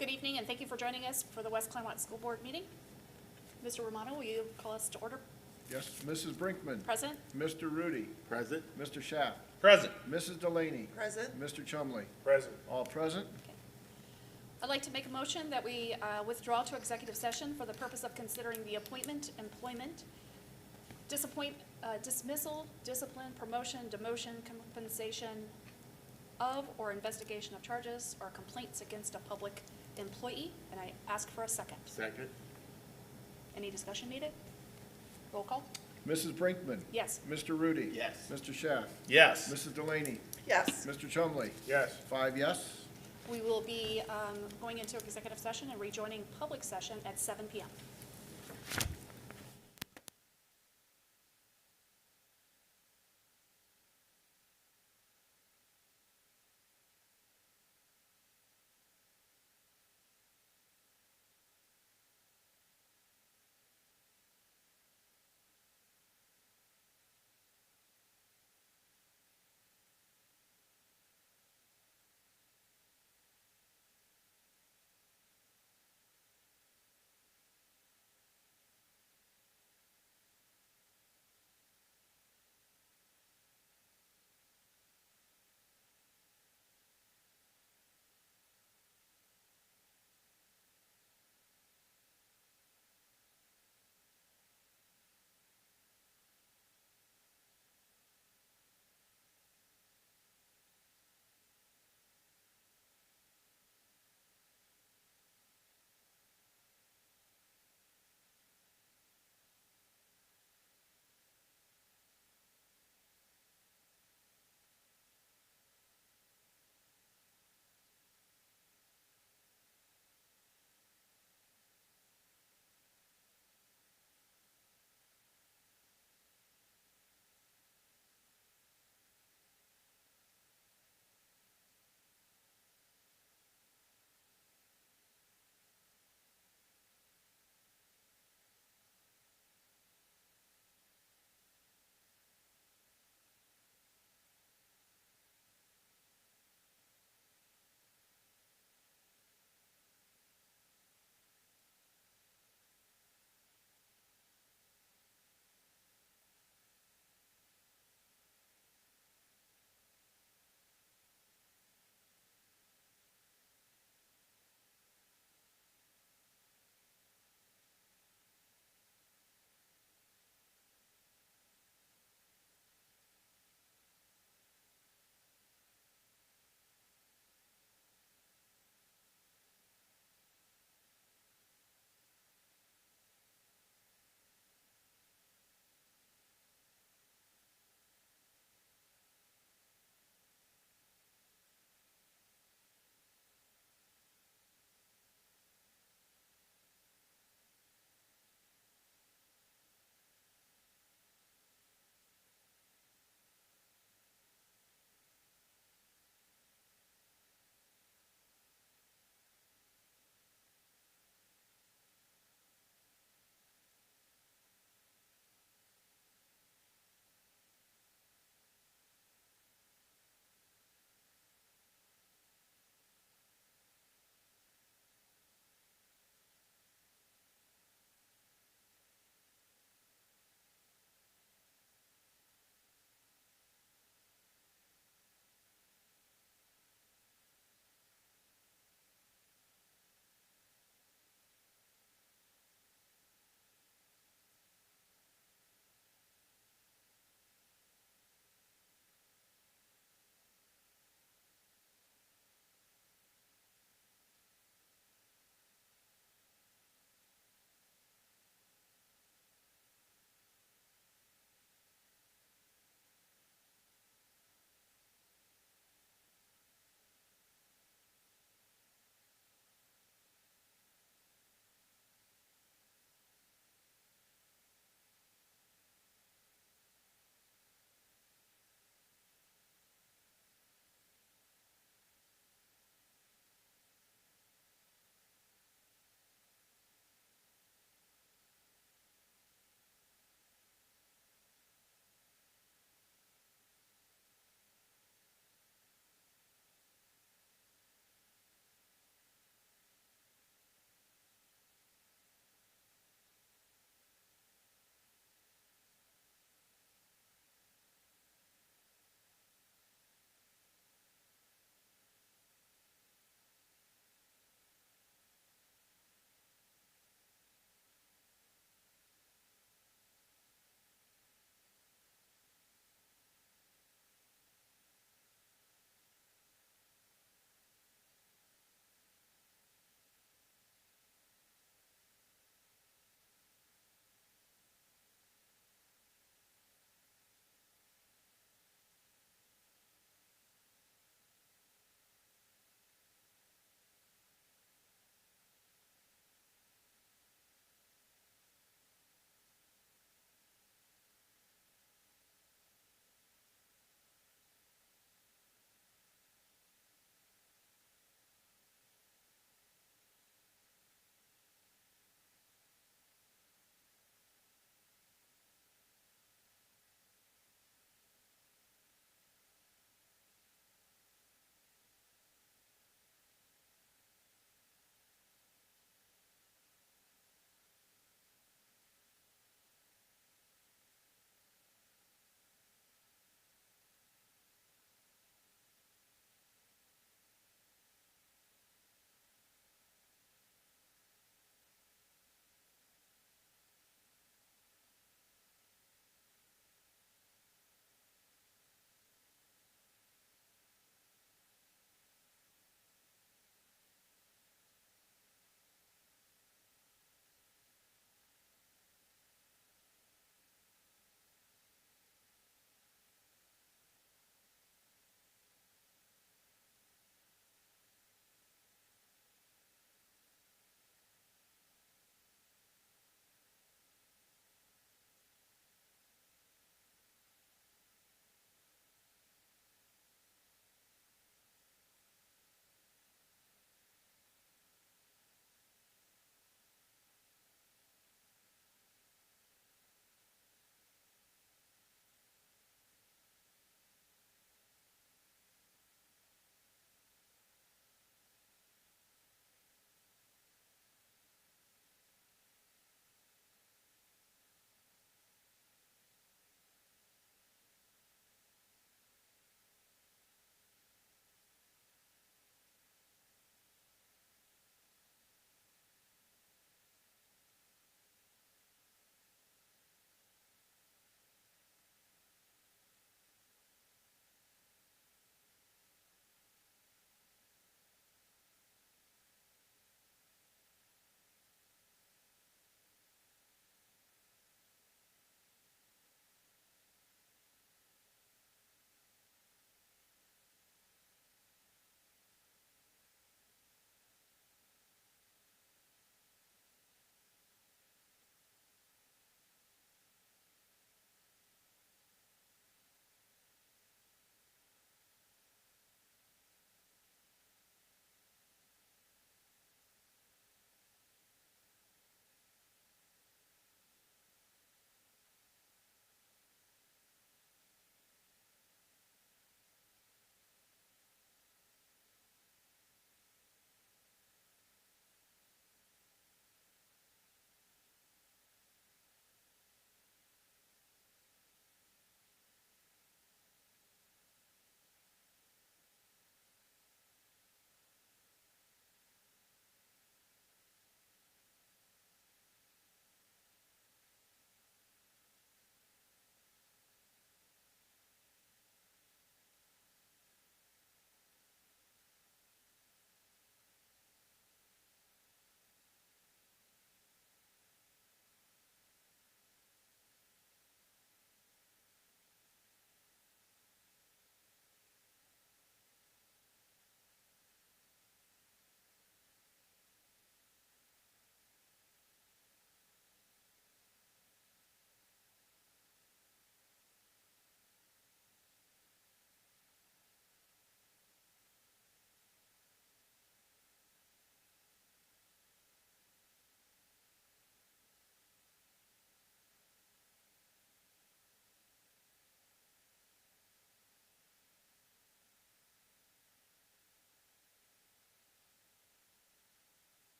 Good evening, and thank you for joining us for the West Clermont School Board meeting. Mr. Romano, will you call us to order? Yes, Mrs. Brinkman. Present. Mr. Rudy. Present. Mr. Schaff. Present. Mrs. Delaney. Present. Mr. Chumley. Present. All present. I'd like to make a motion that we withdraw to executive session for the purpose of considering the appointment, employment, dismissal, discipline, promotion, demotion, compensation of or investigation of charges or complaints against a public employee, and I ask for a second. Second. Any discussion needed? Roll call? Mrs. Brinkman. Yes. Mr. Rudy. Yes. Mr. Schaff. Yes. Mrs. Delaney. Yes. Mr. Chumley. Yes. 5 yes. We will be going into executive session and rejoining public session at 7 p.m.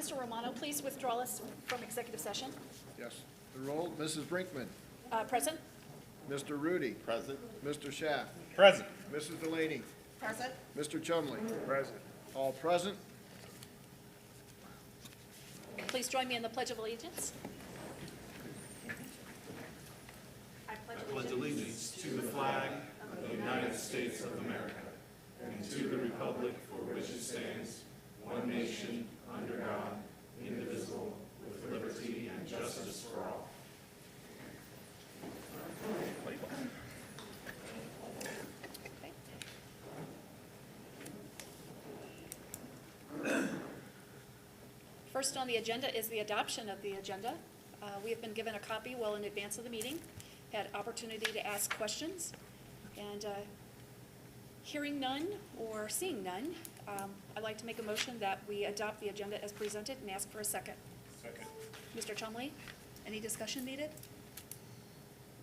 Mr. Romano, please withdraw us from executive session. Yes. The roll, Mrs. Brinkman. Present? Mr. Rudy. Present. Mr. Schaff. Present. Mrs. Delaney. Present. Mr. Chumley. Present. All present. Please join me in the Pledge of Allegiance. I pledge allegiance to the flag of the United States of America and to the republic for which it stands, one nation, under God, indivisible, with liberty and justice for all. First on the agenda is the adoption of the agenda. We have been given a copy well in advance of the meeting, had opportunity to ask questions, and hearing none or seeing none, I'd like to make a motion that we adopt the agenda as presented and ask for a second. Second. Mr. Chumley, any discussion needed?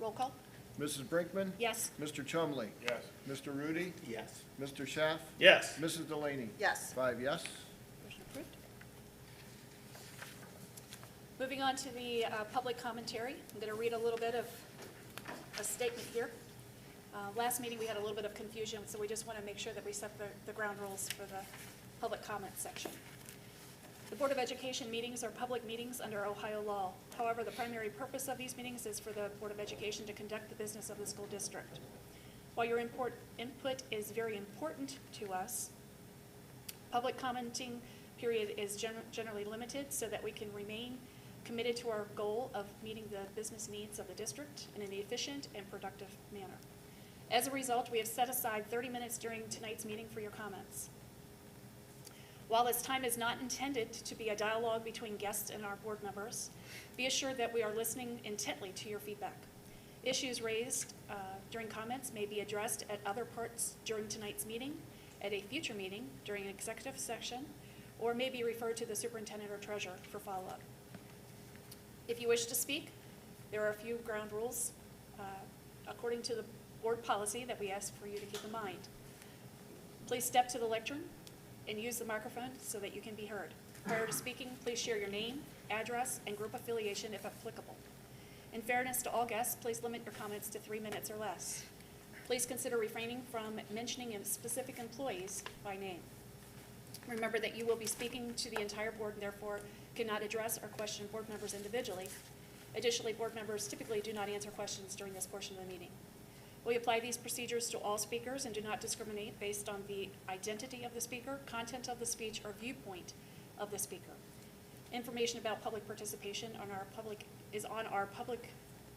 Roll call? Mrs. Brinkman. Yes. Mr. Chumley. Yes. Mr. Rudy. Yes. Mr. Schaff. Yes. Mrs. Delaney. Yes. 5 yes. Motion approved. Moving on to the public commentary, I'm going to read a little bit of a statement here. Last meeting, we had a little bit of confusion, so we just want to make sure that we set the ground rules for the public comment section. The Board of Education meetings are public meetings under Ohio law. However, the primary purpose of these meetings is for the Board of Education to conduct the business of the school district. While your input is very important to us, public commenting period is generally limited so that we can remain committed to our goal of meeting the business needs of the district in an efficient and productive manner. As a result, we have set aside 30 minutes during tonight's meeting for your comments. While this time is not intended to be a dialogue between guests and our board members, be assured that we are listening intently to your feedback. Issues raised during comments may be addressed at other parts during tonight's meeting, at a future meeting during an executive session, or may be referred to the superintendent or treasurer for follow-up. If you wish to speak, there are a few ground rules according to the board policy that we ask for you to keep in mind. Please step to the lectern and use the microphone so that you can be heard. Prior to speaking, please share your name, address, and group affiliation if applicable. In fairness to all guests, please limit your comments to 3 minutes or less. Please consider refraining from mentioning specific employees by name. Remember that you will be speaking to the entire board and therefore cannot address or question board members individually. Additionally, board members typically do not answer questions during this portion of the meeting. We apply these procedures to all speakers and do not discriminate based on the identity of the speaker, content of the speech, or viewpoint of the speaker. Information about public participation on our public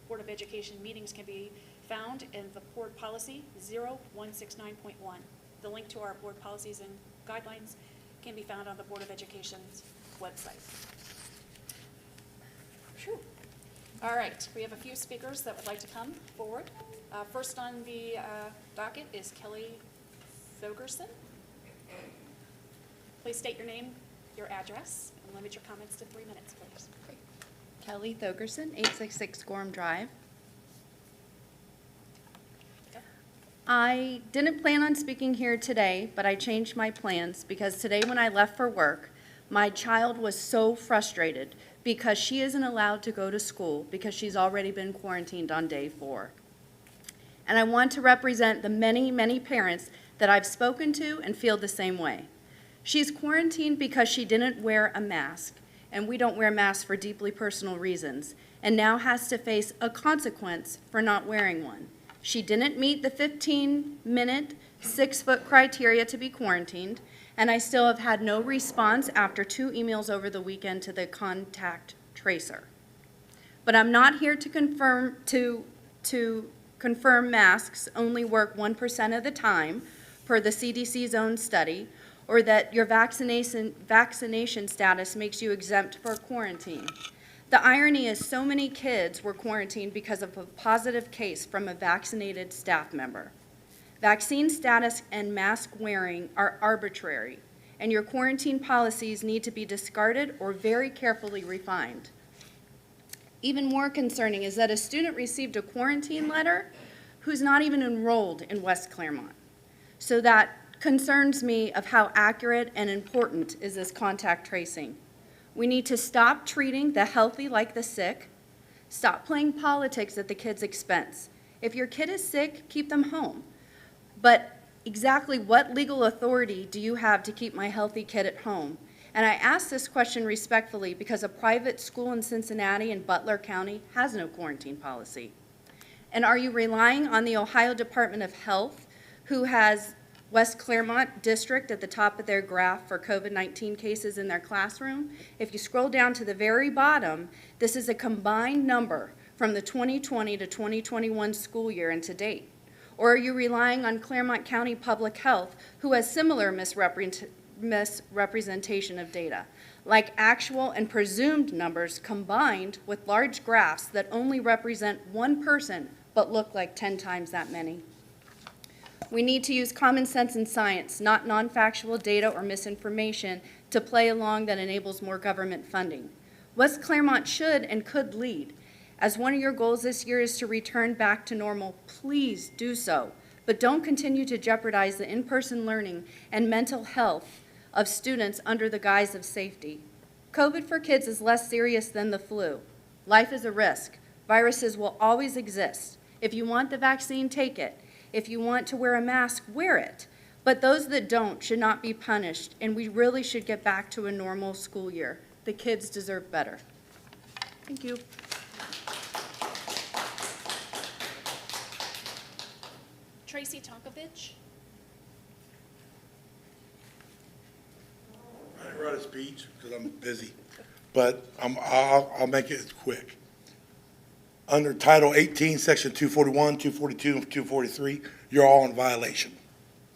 Board of Education meetings can be found in the board policy 0169.1. The link to our board policies and guidelines can be found on the Board of Education's website. Whew. All right, we have a few speakers that would like to come forward. First on the docket is Kelly Thogerson. Please state your name, your address, and limit your comments to 3 minutes, please. Kelly Thogerson, 866 Gorham Drive. Okay. I didn't plan on speaking here today, but I changed my plans because today when I left for work, my child was so frustrated because she isn't allowed to go to school because she's already been quarantined on day 4. And I want to represent the many, many parents that I've spoken to and feel the same way. She's quarantined because she didn't wear a mask, and we don't wear masks for deeply personal reasons, and now has to face a consequence for not wearing one. She didn't meet the 15-minute, 6-foot criteria to be quarantined, and I still have had no response after 2 emails over the weekend to the contact tracer. But I'm not here to confirm masks only work 1% of the time per the CDC's own study, or that your vaccination status makes you exempt for quarantine. The irony is so many kids were quarantined because of a positive case from a vaccinated staff member. Vaccine status and mask wearing are arbitrary, and your quarantine policies need to be discarded or very carefully refined. Even more concerning is that a student received a quarantine letter who's not even enrolled in West Clermont. So that concerns me of how accurate and important is this contact tracing. We need to stop treating the healthy like the sick. Stop playing politics at the kids' expense. If your kid is sick, keep them home. But exactly what legal authority do you have to keep my healthy kid at home? And I ask this question respectfully because a private school in Cincinnati and Butler County has no quarantine policy. And are you relying on the Ohio Department of Health, who has West Clermont District at the top of their graph for COVID-19 cases in their classroom? If you scroll down to the very bottom, this is a combined number from the 2020 to 2021 school year and to date. Or are you relying on Clermont County Public Health, who has similar misrepresentation of data, like actual and presumed numbers combined with large graphs that only represent one person but look like 10 times that many? We need to use common sense and science, not non-factual data or misinformation, to play along that enables more government funding. West Clermont should and could lead. As one of your goals this year is to return back to normal, please do so. But don't continue to jeopardize the in-person learning and mental health of students under the guise of safety. COVID for kids is less serious than the flu. Life is a risk. Viruses will always exist. If you want the vaccine, take it. If you want to wear a mask, wear it. But those that don't should not be punished, and we really should get back to a normal school year. The kids deserve better. Thank you. Tracy Tonkovich. I didn't write a speech because I'm busy, but I'll make it quick. Under Title 18, Section 241, 242, and 243, you're all in violation,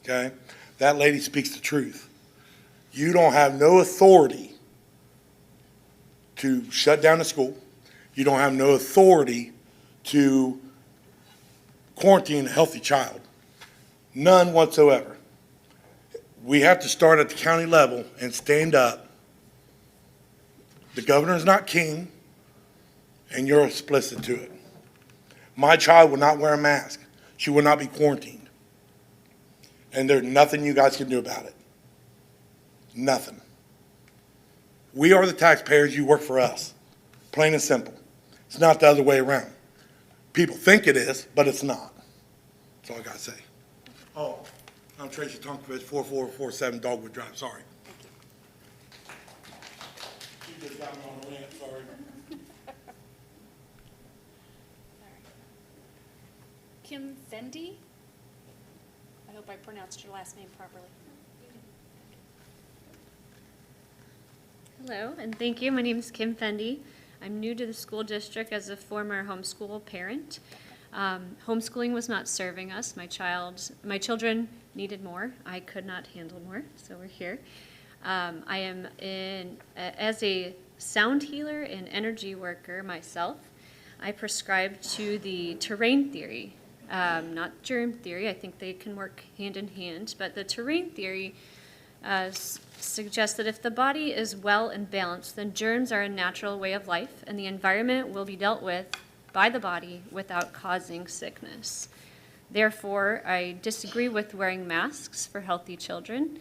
okay? That lady speaks the truth. You don't have no authority to shut down the school. You don't have no authority to quarantine a healthy child. None whatsoever. We have to start at the county level and stand up. The governor is not king, and you're explicit to it. My child will not wear a mask. She will not be quarantined. And there's nothing you guys can do about it. Nothing. We are the taxpayers. You work for us. Plain and simple. It's not the other way around. People think it is, but it's not. That's all I got to say. Oh, I'm Tracy Tonkovich, 4447 Dogwood Drive. Sorry. You just got me on the rant. Sorry. Kim Fendi. I hope I pronounced your last name properly. Hello, and thank you. My name is Kim Fendi. I'm new to the school district as a former homeschool parent. Homeschooling was not serving us. My children needed more. I could not handle more, so we're here. I am as a sound healer and energy worker myself. I prescribe to the terrain theory, not germ theory. I think they can work hand in hand, but the terrain theory suggests that if the body is well and balanced, then germs are a natural way of life, and the environment will be dealt with by the body without causing sickness. Therefore, I disagree with wearing masks for healthy children.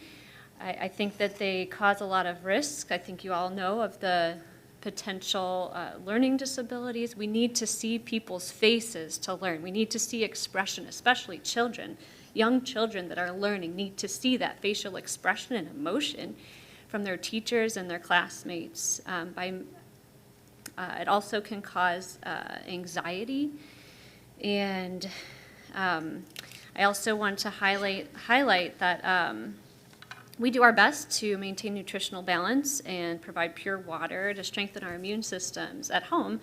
I think that they cause a lot of risk. I think you all know of the potential learning disabilities. We need to see people's faces to learn. We need to see expression, especially children. Young children that are learning need to see that facial expression and emotion from their teachers and their classmates. It also can cause anxiety, and I also want to highlight that we do our best to maintain nutritional balance and provide pure water to strengthen our immune systems at home.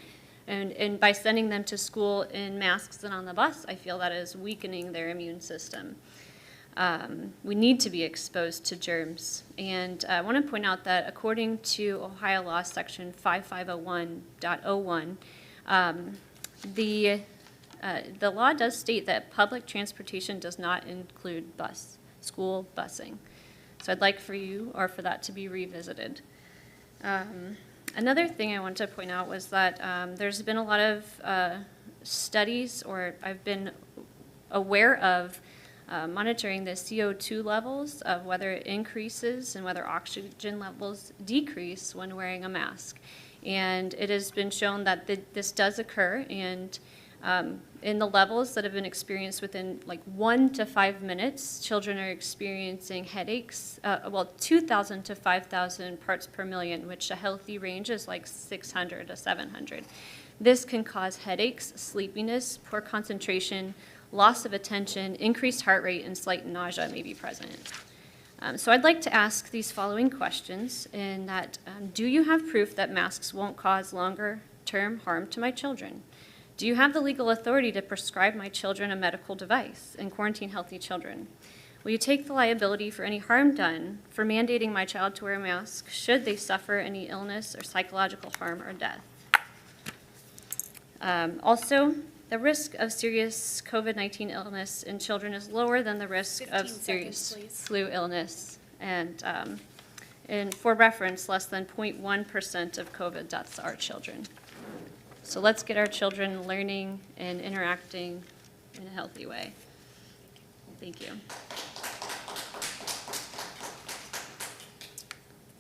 And by sending them to school in masks and on the bus, I feel that is weakening their immune system. We need to be exposed to germs. And I want to point out that according to Ohio Law Section 5501.01, the law does state that public transportation does not include school busing. So I'd like for that to be revisited. Another thing I want to point out was that there's been a lot of studies, or I've been aware of monitoring the CO2 levels of whether it increases and whether oxygen levels decrease when wearing a mask. And it has been shown that this does occur, and in the levels that have been experienced within like 1 to 5 minutes, children are experiencing headaches, 2,000 to 5,000 parts per million, which a healthy range is like 600 to 700. This can cause headaches, sleepiness, poor concentration, loss of attention, increased heart rate, and slight nausea may be present. So I'd like to ask these following questions, in that, do you have proof that masks won't cause longer-term harm to my children? Do you have the legal authority to prescribe my children a medical device and quarantine healthy children? Will you take the liability for any harm done for mandating my child to wear a mask should they suffer any illness or psychological harm or death? Also, the risk of serious COVID-19 illness in children is lower than the risk 15 of serious seconds, please. flu illness. And for reference, less than 0.1% of COVID deaths are children. So let's get our children learning and interacting in a healthy way. Thank you.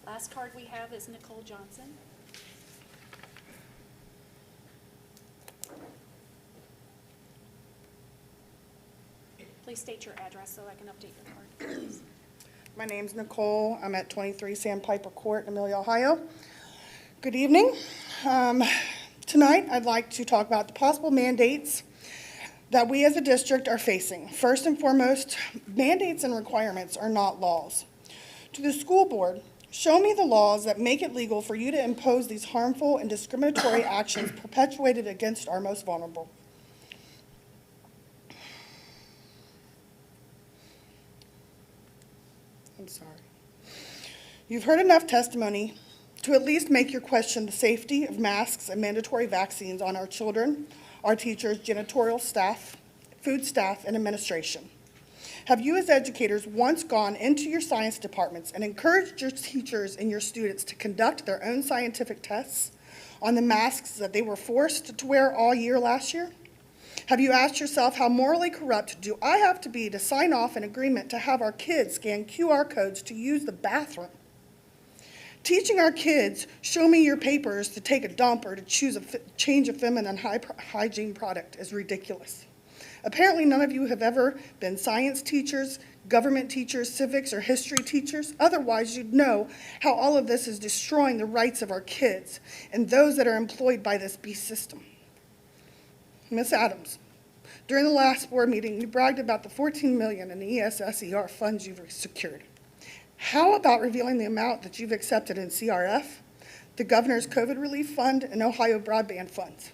Last card we have is Nicole Johnson. Please state your address so I can update your card. My name's Nicole. I'm at 23 Sandpiper Court in Amelia, Ohio. Good evening. Tonight, I'd like to talk about the possible mandates that we as a district are facing. First and foremost, mandates and requirements are not laws. To the school board, show me the laws that make it legal for you to impose these harmful and discriminatory actions perpetuated against our most vulnerable. I'm sorry. You've heard enough testimony to at least make your question the safety of masks and mandatory vaccines on our children, our teachers, janitorial staff, food staff, and administration. Have you as educators once gone into your science departments and encouraged your teachers and your students to conduct their own scientific tests on the masks that they were forced to wear all year last year? Have you asked yourself, how morally corrupt do I have to be to sign off an agreement to have our kids scan QR codes to use the bathroom? Teaching our kids, show me your papers to take a dump or to change a feminine hygiene product is ridiculous. Apparently none of you have ever been science teachers, government teachers, civics, or history teachers. Otherwise, you'd know how all of this is destroying the rights of our kids and those that are employed by this beast system. Ms. Adams, during the last board meeting, you bragged about the $14 million in ESSER funds you've secured. How about revealing the amount that you've accepted in CRF, the Governor's COVID Relief Fund, and Ohio Broadband Funds?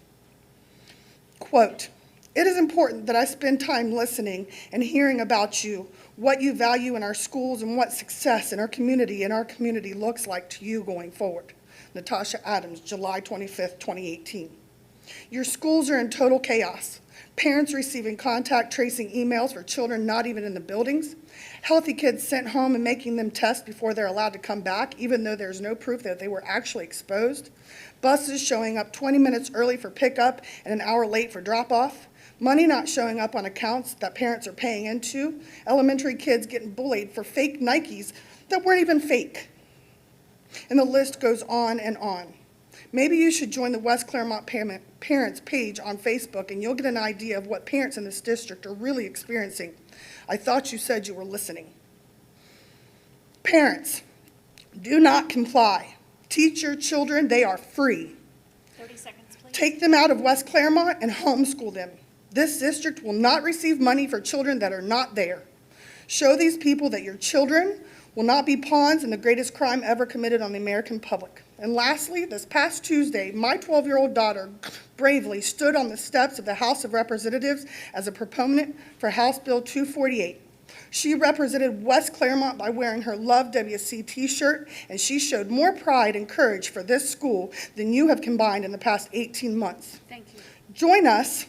Quote, "It is important that I spend time listening and hearing about you, what you value in our schools, and what success in our community looks like to you going forward." Natasha Adams, July 25th, 2018. Your schools are in total chaos. Parents receiving contact tracing emails for children not even in the buildings. Healthy kids sent home and making them test before they're allowed to come back, even though there's no proof that they were actually exposed. Buses showing up 20 minutes early for pickup and an hour late for drop-off. Money not showing up on accounts that parents are paying into. Elementary kids getting bullied for fake Nikes that weren't even fake. And the list goes on and on. Maybe you should join the West Clermont Parents page on Facebook, and you'll get an idea of what parents in this district are really experiencing. I thought you said you were listening. Parents, do not comply. Teach your children they are free. 30 seconds, please. Take them out of West Clermont and homeschool them. This district will not receive money for children that are not there. Show these people that your children will not be pawns in the greatest crime ever committed on the American public. And lastly, this past Tuesday, my 12-year-old daughter bravely stood on the steps of the House of Representatives as a proponent for House Bill 248. She represented West Clermont by wearing her Love WC t-shirt, and she showed more pride and courage for this school than you have combined in the past 18 months. Thank you. Join us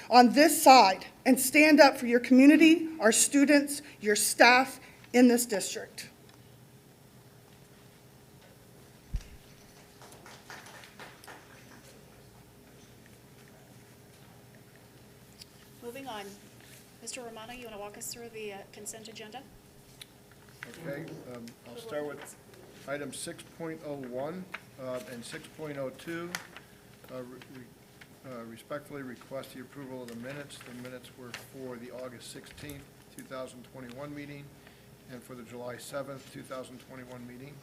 on this side and stand up for your community, our students, your staff in this district. Moving on. Mr. Romano, you want to walk us through the consent agenda? Okay, I'll start with item 6.01 and 6.02. Respectfully request the approval of the minutes. The minutes were for the August 16th, 2021 meeting and for the July 7th, 2021 meeting.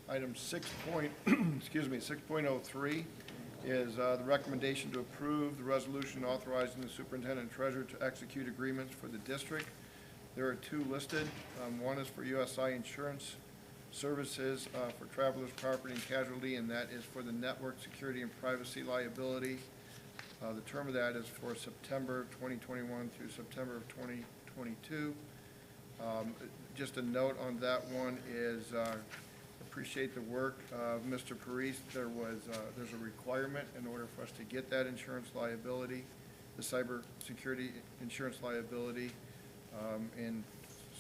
Item 6.03 is the recommendation to approve the resolution authorizing the superintendent and treasurer to execute agreements for the district. There are two listed. One is for USI Insurance Services for travelers, property, and casualty, and that is for the network security and privacy liability. The term of that is for September 2021 through September of 2022. Just a note on that one is appreciate the work of Mr. Parise. There's a requirement in order for us to get that insurance liability, the cyber security insurance liability, in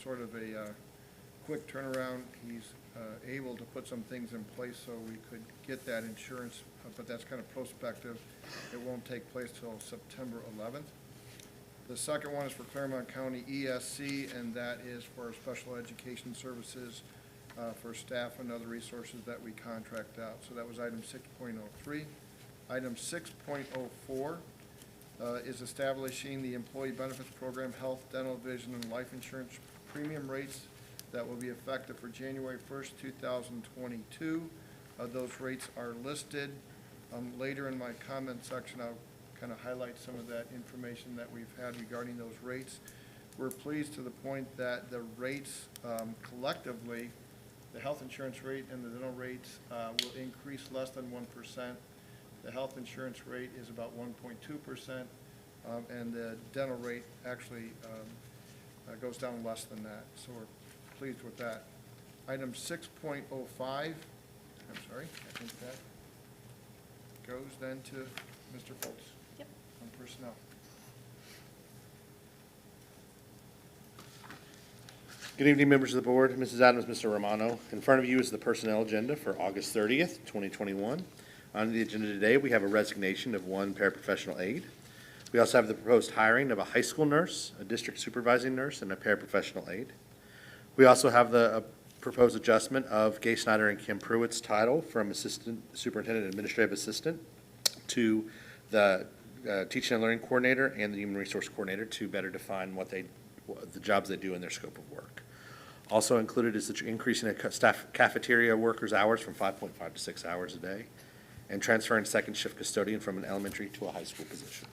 sort of a quick turnaround. He's able to put some things in place so we could get that insurance, but that's kind of prospective. It won't take place till September 11th. The second one is for Clermont County ESC, and that is for special education services for staff and other resources that we contract out. So that was item 6.03. Item 6.04 is establishing the employee benefits program, health, dental, vision, and life insurance premium rates that will be effective for January 1st, 2022. Those rates are listed. Later in my comment section, I'll kind of highlight some of that information that we've had regarding those rates. We're pleased to the point that the rates collectively, the health insurance rate and the dental rates will increase less than 1%. The health insurance rate is about 1.2%, and the dental rate actually goes down less than that. So we're pleased with that. Item 6.05, I'm sorry, I think that goes then to Mr. Foltz. Yep. On personnel. Good evening, members of the board, Mrs. Adams, Mr. Romano. In front of you is the personnel agenda for August 30th, 2021. On the agenda today, we have a resignation of one paraprofessional aide. We also have the proposed hiring of a high school nurse, a district supervising nurse, and a paraprofessional aide. We also have the proposed adjustment of Gay Snyder and Kim Pruitt's title from Assistant Superintendent Administrative Assistant to the Teaching and Learning Coordinator and the Human Resource Coordinator to better define what the jobs they do in their scope of work. Also included is the increasing staff cafeteria workers' hours from 5.5 to 6 hours a day, and transferring second shift custodian from an elementary to a high school position.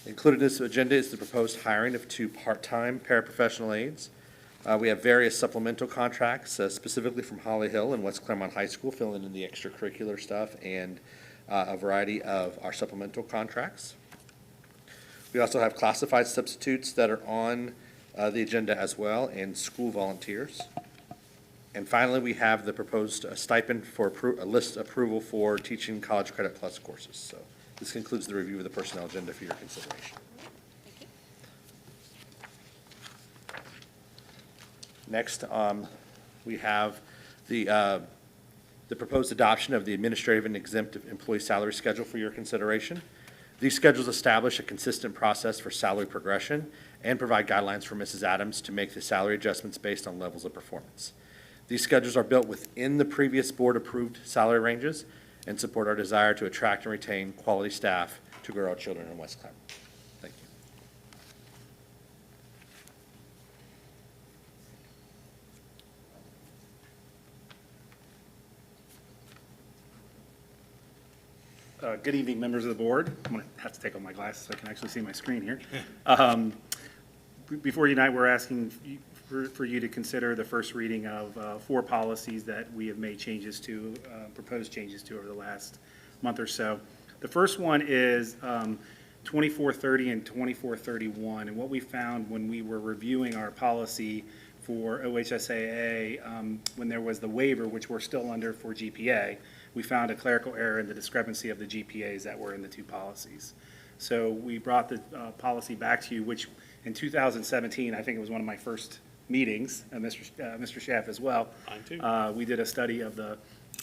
Included in this agenda is the proposed hiring of 2 part-time paraprofessional aides. We have various supplemental contracts, specifically from Holly Hill and West Clermont High School, filling in the extracurricular stuff and a variety of our supplemental contracts. We also have classified substitutes that are on the agenda as well, and school volunteers. And finally, we have the proposed stipend for a list approval for teaching College Credit Plus courses. So this concludes the review of the personnel agenda for your consideration. Thank you. Next, we have the proposed adoption of the administrative and exempt employee salary schedule for your consideration. These schedules establish a consistent process for salary progression and provide guidelines for Mrs. Adams to make the salary adjustments based on levels of performance. These schedules are built within the previous board-approved salary ranges and support our desire to attract and retain quality staff to grow our children in West Clermont. Thank you. Good evening, members of the board. I'm going to have to take off my glasses so I can actually see my screen here. Before you tonight, we're asking for you to consider the first reading of 4 policies that we have made changes to, proposed changes to over the last month or so. The first one is 2430 and 2431. And what we found when we were reviewing our policy for OHSAA, when there was the waiver, which we're still under for GPA, we found a clerical error in the discrepancy of the GPAs that were in the 2 policies. So we brought the policy back to you, which in 2017, I think it was one of my first meetings, Mr. Schaff as well. Mine too. We did a study of the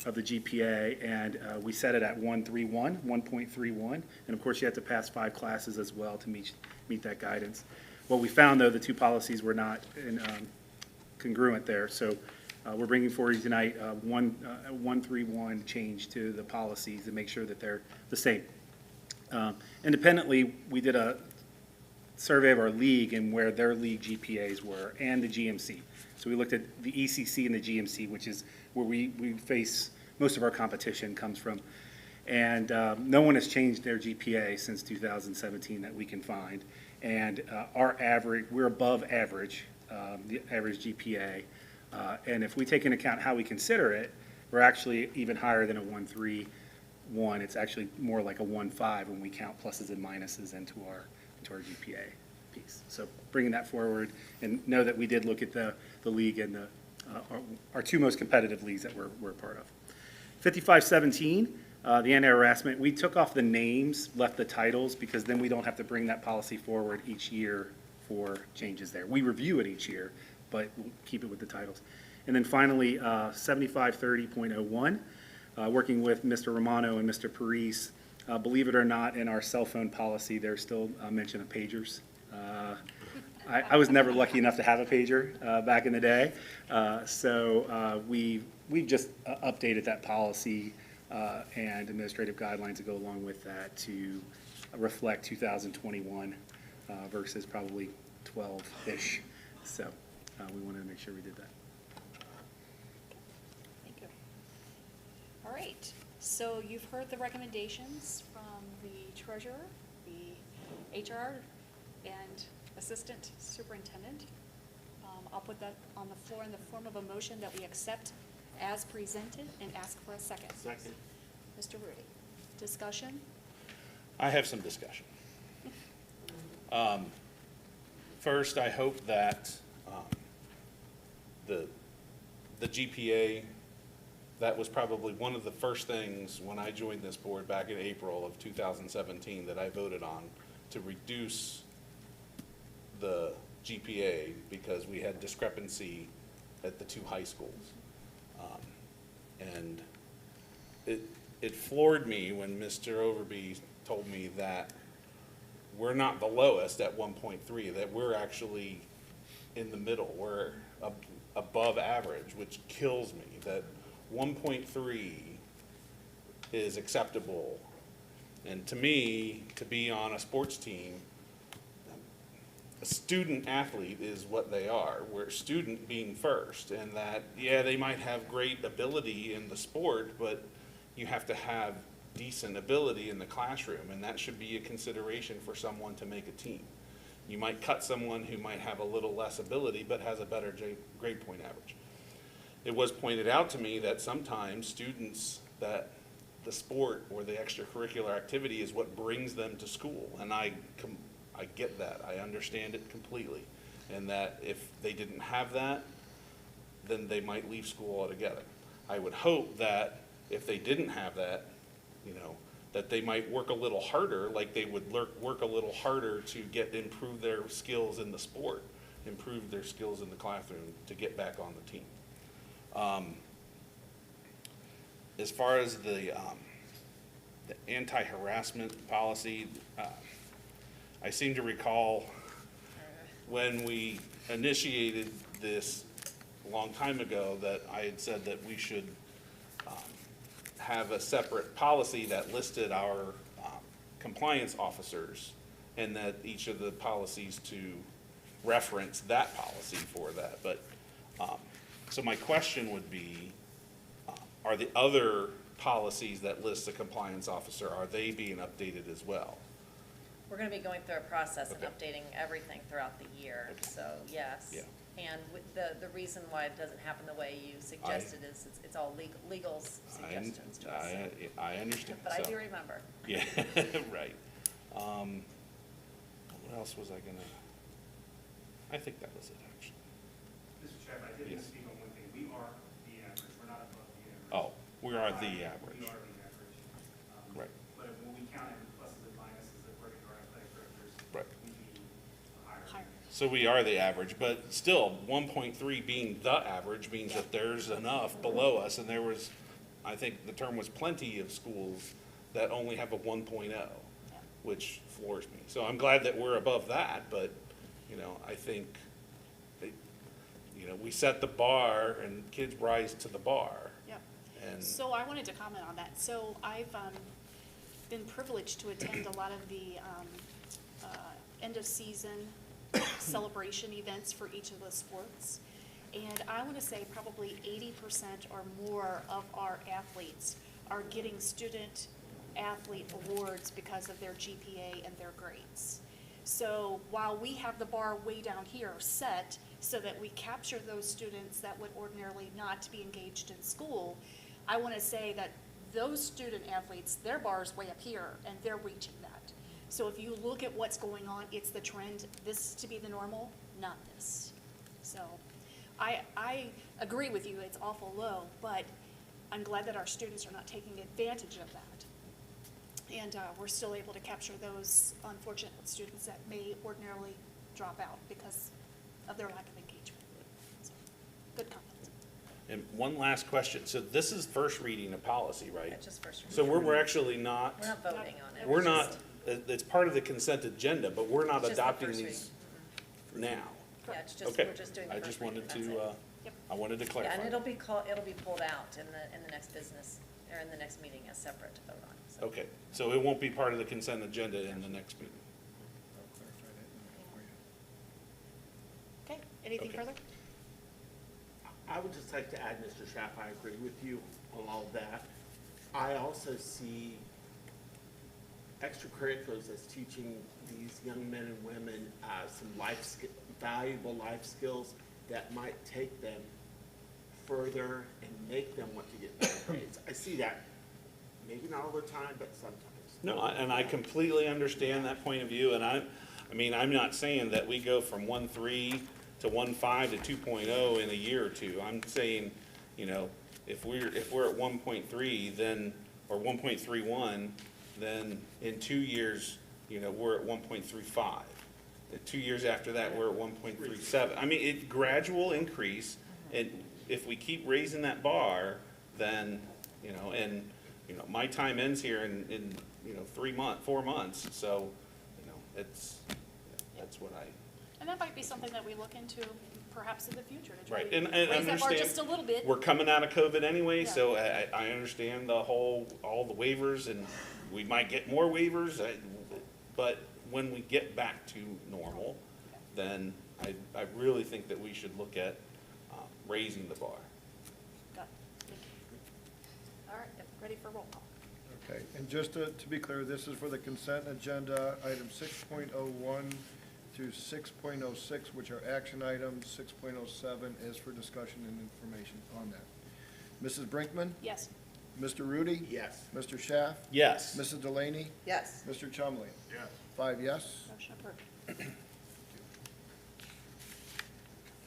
of the GPA, and we set it at 1.31, and of course, you have to pass 5 classes as well to meet that guidance. What we found, though, the 2 policies were not congruent there, so we're bringing forward tonight 131 change to the policies to make sure that they're the same. Independently, we did a survey of our league and where their league GPAs were, and the GMC. So we looked at the ECC and the GMC, which is where we face most of our competition comes from. And no one has changed their GPA since 2017 that we can find. And our average, we're above average, the average GPA. And if we take into account how we consider it, we're actually even higher than a 1.31. It's actually more like a 1.5 when we count pluses and minuses into our GPA piece. So bringing that forward, and know that we did look at the league and our 2 most competitive leagues that we're a part of. 5517, the anti-harassment, we took off the names, left the titles, because then we don't have to bring that policy forward each year for changes there. We review it each year, but we'll keep it with the titles. And then finally, 7530.01, working with Mr. Romano and Mr. Parise. Believe it or not, in our cell phone policy, there's still a mention of pagers. I was never lucky enough to have a pager back in the day, so we've just updated that policy and administrative guidelines to go along with that to reflect 2021 versus probably 12-ish. So we wanted to make sure we did that. Thank you. All right, so you've heard the recommendations from the treasurer, the HR, and assistant superintendent. I'll put that on the floor in the form of a motion that we accept as presented and ask for a second. Second. Mr. Rudy, discussion? I have some discussion. First, I hope that the GPA, that was probably one of the first things when I joined this board back in April of 2017 that I voted on to reduce the GPA because we had discrepancy at the 2 high schools. And it floored me when Mr. Overby told me that we're not the lowest at 1.3, that we're actually in the middle. We're above average, which kills me, that 1.3 is acceptable. And to me, to be on a sports team, a student athlete is what they are. We're student being first, and that, yeah, they might have great ability in the sport, but you have to have decent ability in the classroom, and that should be a consideration for someone to make a team. You might cut someone who might have a little less ability but has a better grade point average. It was pointed out to me that sometimes students, that the sport or the extracurricular activity is what brings them to school, and I get that. I understand it completely, and that if they didn't have that, then they might leave school altogether. I would hope that if they didn't have that, that they might work a little harder, like they would work a little harder to improve their skills in the sport, improve their skills in the classroom to get back on the team. As far as the anti-harassment policy, I seem to recall when we initiated this a long time ago that I had said that we should have a separate policy that listed our compliance officers, and that each of the policies to reference that policy for that. But so my question would be, are the other policies that list the compliance officer, are they being updated as well? We're going to be going through a process and Okay. updating everything throughout the year, so yes. Yeah. And with the reason why it doesn't happen the way you suggested is it's all legal suggestions to us. I understand. But I So, do remember. Yeah, right. What else was I gonna, I think that was it, actually. Mr. Chairman, I did Yes. misspeak on one thing. We are the average. We're not above the average. Oh, we are the We average. are the average. Right. But when we count in pluses and minuses according to our athletic directors, Right. we'd be higher. Higher. So we are the average, but still, 1.3 being the average means that there's enough below us, and there was I think the term was plenty of schools that only have a 1.0, which floors me. So I'm glad that we're above that, but, you know, I think, you know, we set the bar and kids rise to the bar. Yep. And So I wanted to comment on that. So I've been privileged to attend a lot of the end-of-season celebration events for each of the sports. And I want to say probably 80% or more of our athletes are getting student athlete awards because of their GPA and their grades. So while we have the bar way down here set so that we capture those students that would ordinarily not be engaged in school, I want to say that those student athletes, their bar is way up here and they're reaching that. So if you look at what's going on, it's the trend, this to be the normal, not this. So I agree with you, it's awful low, but I'm glad that our students are not taking advantage of that. And we're still able to capture those unfortunate students that may ordinarily drop out because of their lack of engagement. So, good comment. And one last question. So this is first reading of policy, right? Yeah, just first So reading. we're actually not, We're not voting on it. we're just- not, it's part of the consent agenda, but we're not It's just the adopting first these now. Yeah, it's just, Okay. we're just doing the I first just reading, wanted that's to, it. Yep. I wanted to Yeah, clarify. and it'll be pulled out in the next business, or in the next meeting as separate to vote on, so. Okay, so it won't be part of the consent agenda in the next meeting. Okay, anything Okay. further? I would just like to add, Mr. Schaff, I agree with you on all of that. I also see extracurriculars as teaching these young men and women some valuable life skills that might take them further and make them want to get better grades. I see that, maybe not all the time, but sometimes. No, and I completely understand that point of view, and I mean, I'm not saying that we go from 1.3 to 1.5 to 2.0 in a year or two. I'm saying, you know, if we're at 1.3, then, or 1.31, then in 2 years, you know, we're at 1.35. The 2 years after that, we're at 1.37. I mean, it's gradual increase, and if we keep raising that bar, then, you know, and, you know, my time ends here in you know, 4 months, so, you know, that's what I. And that might be something that we look into perhaps in the future to try Right, to and raise that bar understand, just a little bit. we're coming out of COVID anyway, Yeah. so I understand all the waivers, and we might get more waivers, but when we get back to normal, then I really think that we should look at raising the bar. Got it. Thank you. All right, yep, ready for roll call. Okay, and just to be clear, this is for the consent agenda, item 6.01 through 6.06, which are action items. 6.07 is for discussion and information on that. Mrs. Brinkman? Yes. Mr. Rudy? Yes. Mr. Schaff? Yes. Mrs. Delaney? Yes. Mr. Chumley? Yes. 5 yes. Motion approved.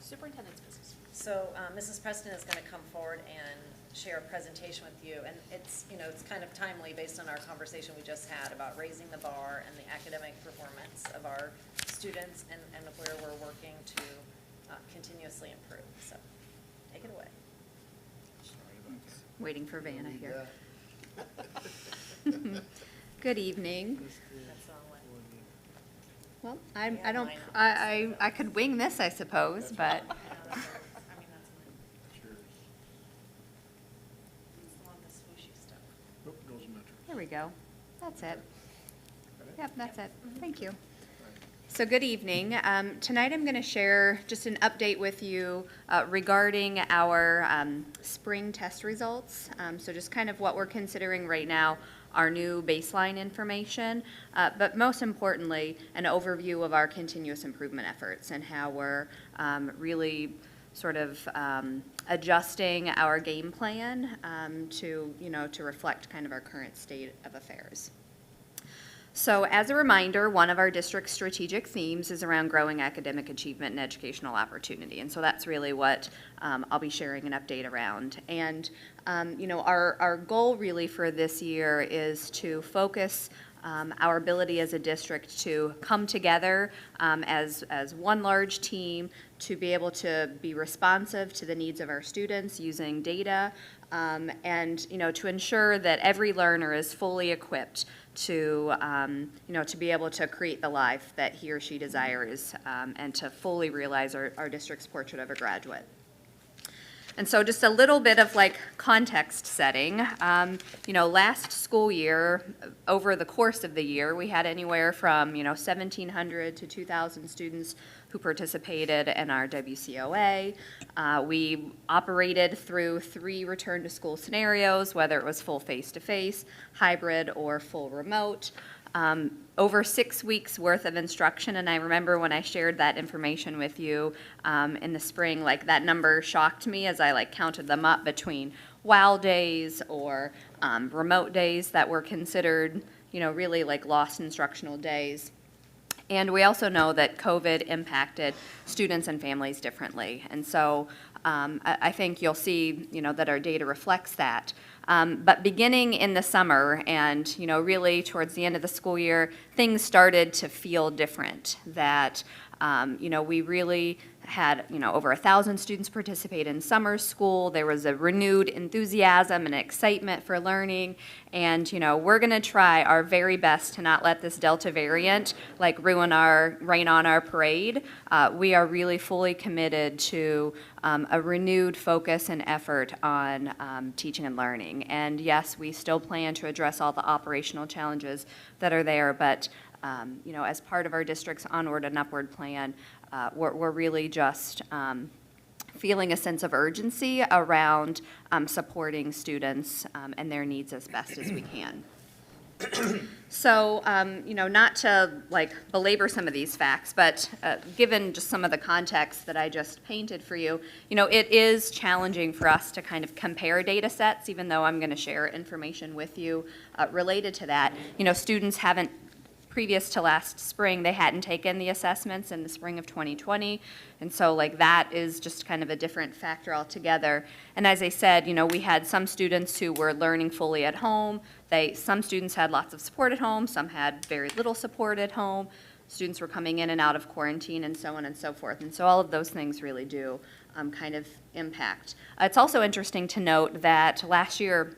Superintendent's business. So Mrs. Preston is going to come forward and share a presentation with you, and it's, you know, it's kind of timely based on our conversation we just had about raising the bar and the academic performance of our students and where we're working to continuously improve. So take it away. Waiting for Vanna here. Good evening. That's the wrong way. Well, We I have don't, mine on, I could wing this, I suppose, but No, that's all right. I mean, that's mine. It's the one with the swooshy stuff. there we go. That's it. Yep, that's it. Thank you. So good evening. Tonight I'm going to share just an update with you regarding our spring test results. So just kind of what we're considering right now, our new baseline information, but most importantly, an overview of our continuous improvement efforts and how we're really sort of adjusting our game plan to, you know, to reflect kind of our current state of affairs. So as a reminder, one of our district's strategic themes is around growing academic achievement and educational opportunity. And so that's really what I'll be sharing an update around. And, our goal really for this year is to focus our ability as a district to come together as one large team, to be able to be responsive to the needs of our students using data, and, to ensure that every learner is fully equipped to, to be able to create the life that he or she desires, and to fully realize our district's portrait of a graduate. And so just a little bit of context setting. Last school year, over the course of the year, we had anywhere from, 1,700 to 2,000 students who participated in our WCOA. We operated through 3 return to school scenarios, whether it was full face-to-face, hybrid, or full remote. Over 6 weeks worth of instruction, and I remember when I shared that information with you in the spring, that number shocked me as I counted them up between WOW days or remote days that were considered, really lost instructional days. And we also know that COVID impacted students and families differently. And so I think you'll see, that our data reflects that. But beginning in the summer and, really towards the end of the school year, things started to feel different. That, we really had, over 1,000 students participate in summer school. There was a renewed enthusiasm and excitement for learning. And, we're going to try our very best to not let this Delta variant, rain on our parade. We are really fully committed to a renewed focus and effort on teaching and learning. And yes, we still plan to address all the operational challenges that are there, but as part of our district's onward and upward plan, we're really just feeling a sense of urgency around supporting students and their needs as best as we can. So, not to belabor some of these facts, but given just some of the context that I just painted for you, it is challenging for us to kind of compare data sets, even though I'm going to share information with you related to that. Students haven't, previous to last spring, they hadn't taken the assessments in the spring of 2020. And so that is just kind of a different factor altogether. And as I said, we had some students who were learning fully at home. Some students had lots of support at home, some had very little support at home. Students were coming in and out of quarantine and so on and so forth. And so all of those things really do kind of impact. It's also interesting to note that last year,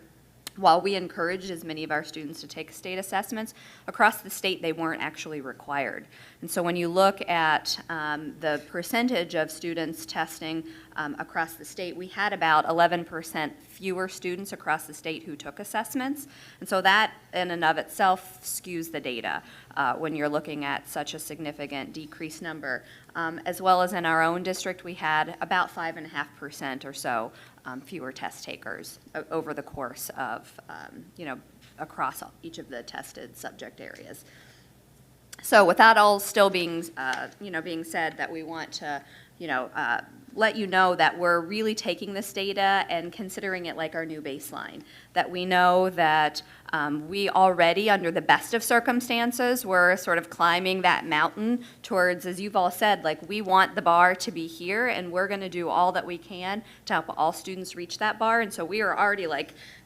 while we encouraged as many of our students to take state assessments, across the state they weren't actually required. And so when you look at the percentage of students testing across the state, we had about 11% fewer students across the state who took assessments. And so that in and of itself skews the data when you're looking at such a significant decreased number. As well as in our own district, we had about 5.5% or so fewer test takers over the course of, across each of the tested subject areas. So with that all still being, being said, that we want to, let you know that we're really taking this data and considering it like our new baseline. That we know that we already, under the best of circumstances, we're sort of climbing that mountain towards, as you've all said, we want the bar to be here, and we're going to do all that we can to help all students reach that bar. And so we are already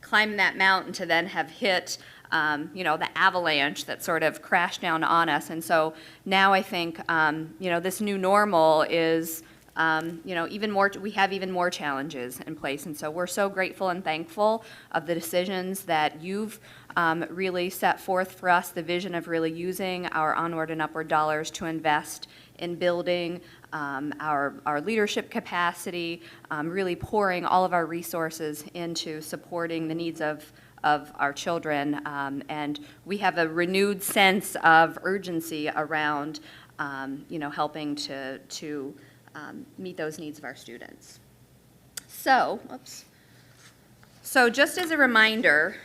climbing that mountain to then have hit the avalanche that sort of crashed down on us. And so now I think, this new normal is, even more, we have even more challenges in place. And so we're so grateful and thankful of the decisions that you've really set forth for us, the vision of really using our onward and upward dollars to invest in building our leadership capacity, really pouring all of our resources into supporting the needs of our children, and we have a renewed sense of urgency around, helping to meet those needs of our students. So just as a reminder,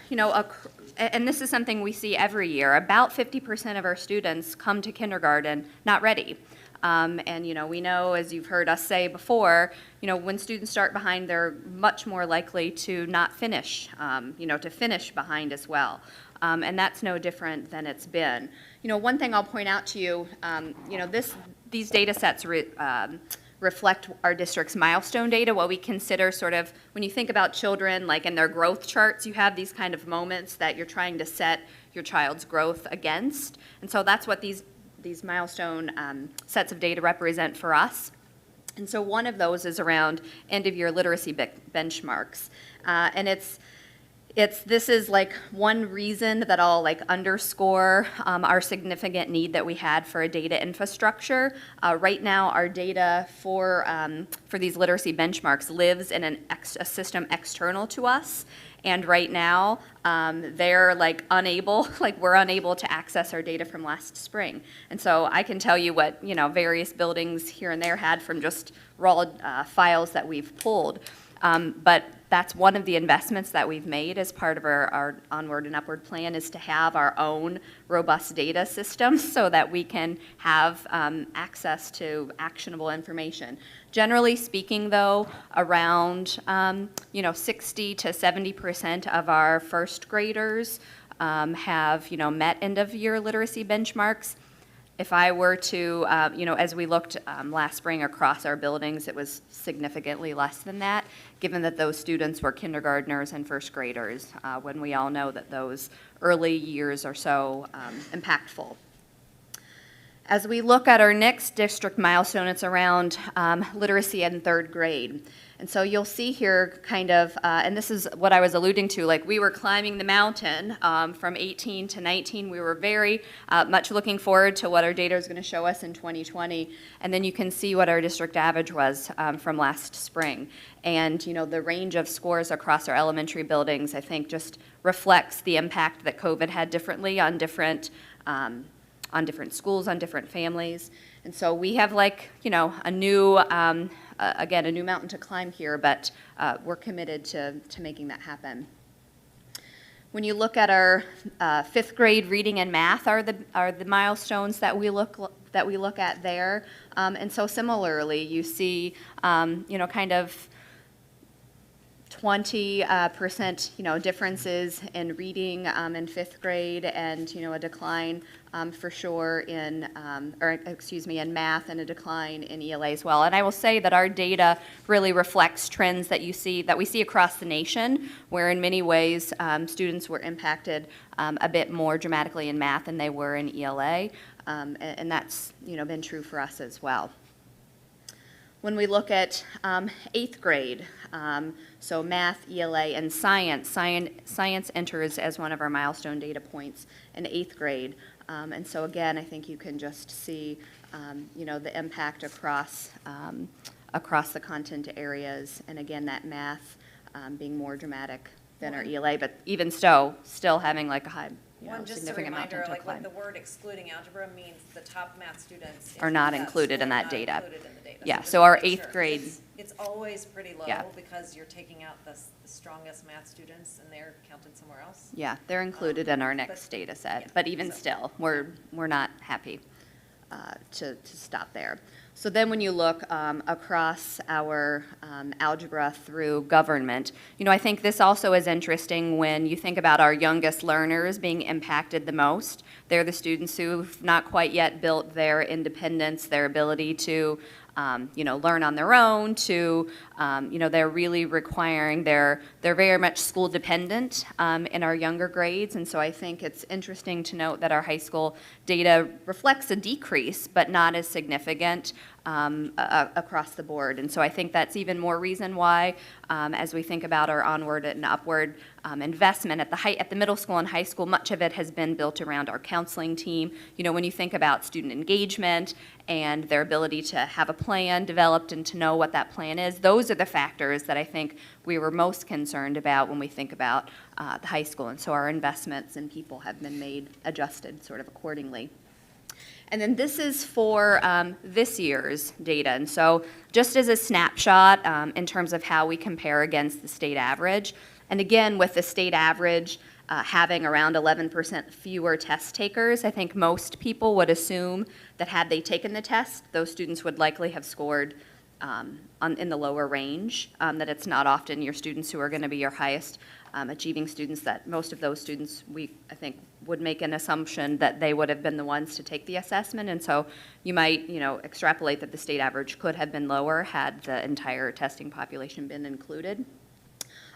and this is something we see every year, about 50% of our students come to kindergarten not ready. And, we know, as you've heard us say before, when students start behind, they're much more likely to not finish, to finish behind as well. and that's no different than it's been. You know, one thing I'll point out to you, you know, these data sets reflect our district's milestone data, what we consider sort of, when you think about children, like in their growth charts, you have these kind of moments that you're trying to set your child's growth against. And so that's what these milestone sets of data represent for us. And so one of those is around end-of-year literacy benchmarks. And this is like one reason that I'll like underscore our significant need that we had for a data infrastructure. Right now, our data for these literacy benchmarks lives in a system external to us. And right now, they're like unable, like we're unable to access our data from last spring. And so I can tell you what, you know, various buildings here and there had from just raw files that we've pulled. But that's one of the investments that we've made as part of our onward and upward plan, is to have our own robust data system so that we can have access to actionable information. Generally speaking, though, around 60 to 70% of our first graders have met end of year literacy benchmarks. If I were to, as we looked last spring across our buildings, it was significantly less than that, given that those students were kindergartners and first graders, when we all know that those early years are so impactful. As we look at our next district milestone, it's around literacy in third grade. And so you'll see here kind of, and this is what I was alluding to, like we were climbing the mountain from 18 to 19. We were very much looking forward to what our data is going to show us in 2020. And then you can see what our district average was from last spring. And, the range of scores across our elementary buildings, I think, just reflects the impact that COVID had differently on different schools, on different families. And so we have a new, again, a new mountain to climb here, but we're committed to making that happen. When you look at our fifth grade reading and math are the milestones that we look at there. And so similarly, you see, kind of 20% differences in reading in fifth grade, and a decline for sure in math, and a decline in ELA as well. And I will say that our data really reflects trends that we see across the nation, where in many ways students were impacted a bit more dramatically in math than they were in ELA, and that's been true for us as well. When we look at eighth grade, so math, ELA, and science enters as one of our milestone data points in eighth grade. And so again, I think you can just see, the impact across the content areas, and again, that math being more dramatic than our ELA, but even so, still having like a high, Just a significant reminder, mountain to like climb. the word excluding algebra means the top math students Are not included in that data. Included in the data. Yeah, just so our to make eighth sure. grade- It's always pretty low, Yeah. because you're taking out the strongest math students and they're counted somewhere else. Yeah, they're included in our next data set, but even still, we're not happy to stop there. So then when you look across our algebra through government, I think this also is interesting when you think about our youngest learners being impacted the most. They're the students who've not quite yet built their independence, their ability to learn on their own, to, they're really requiring, they're very much school dependent in our younger grades. And so I think it's interesting to note that our high school data reflects a decrease, but not as significant across the board. And so I think that's even more reason why, as we think about our onward and upward investment at the middle school and high school, much of it has been built around our counseling team. When you think about student engagement and their ability to have a plan developed and to know what that plan is, those are the factors that I think we were most concerned about when we think about the high school. And so our investments in people have been adjusted sort of accordingly. And then this is for this year's data. And so just as a snapshot in terms of how we compare against the state average, and again, with the state average having around 11% fewer test takers, I think most people would assume that had they taken the test, those students would likely have scored in the lower range, that it's not often your students who are going to be your highest achieving students, that most of those students, I think, would make an assumption that they would have been the ones to take the assessment. And so you might, extrapolate that the state average could have been lower had the entire testing population been included.